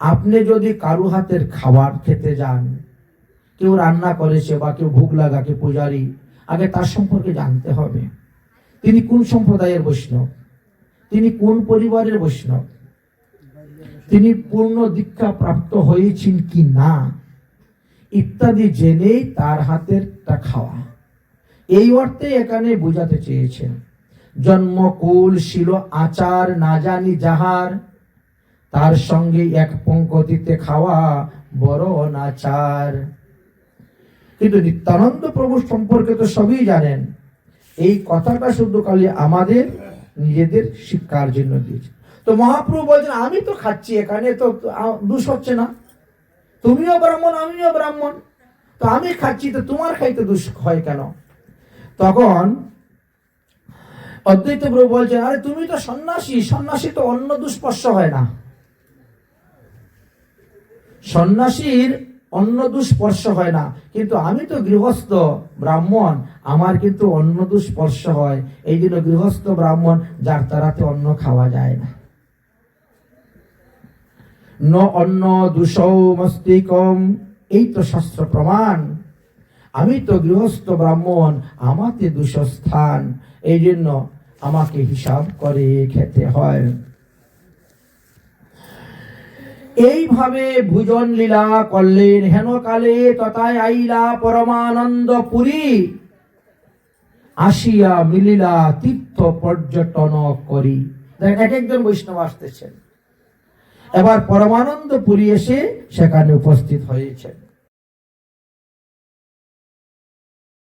আপনি যদি কারু হাতের খাবার খেতে যান, কেউ রান্না করেছে বা কেউ ভোগ লাগা, কেউ পূজারি, আগে তার সম্পর্কে জানতে হবে। তিনি কোন সম্প্রদায়ের বৈষ্ণব, তিনি কোন পরিবারের বৈষ্ণব, তিনি পূর্ণ দীক্ষা প্রাপ্ত হয়েছেন কি না ইত্যাদি জেনেই তার হাতেরটা খাওয়া। এই অর্থে এখানে বোঝাতে চেয়েছেন জন্ম কুল শিল আচার না জানি যাহার, তার সঙ্গে এক পঙ্ক্তিতে খাওয়া বড় অনাচার। কিন্তু নিত্যানন্দ প্রভু সম্পর্কে তো সবই জানেন, এই কথাটা শুধু খালি আমাদের নিজেদের শিক্ষার জন্য দিয়েছে। তো মহাপ্রভু বলছেন আমি তো খাচ্ছি, এখানে তো দোষ হচ্ছে না, তুমিও ব্রাহ্মণ আমিও ব্রাহ্মণ, তো আমি খাচ্ছি তো তোমার খাইতে দোষ হয় কেন? তখন অদ্বৈত প্রভু বলছেন আরে তুমি তো সন্ন্যাসী, সন্ন্যাসী তো অন্ন দুষ্পর্শ হয় না, সন্ন্যাসীর অন্ন দুষ্পর্শ হয় না, কিন্তু আমি তো গৃহস্থ ব্রাহ্মণ, আমার কিন্তু অন্ন দুষ্পর্শ হয়। এই জন্য গৃহস্থ ব্রাহ্মণ যার তারাতে অন্ন খাওয়া যায় না। ন অন্ন দুষৌ মস্তিকম, এই তো শাস্ত্র প্রমাণ। আমি তো গৃহস্থ ব্রাহ্মণ, আমাতে দুঃস্থান, এই জন্য আমাকে হিসাব করে খেতে হয়। এইভাবে ভোজন লীলা করলেন হেন কালে, তথায় আইলা পরমানন্দ পুরী, আসিয়া মিলিলা তীর্থ পর্যটন করি। এক একজন বৈষ্ণব আসতেছেন, এবার পরমানন্দ পুরী এসে সেখানে উপস্থিত হয়েছেন।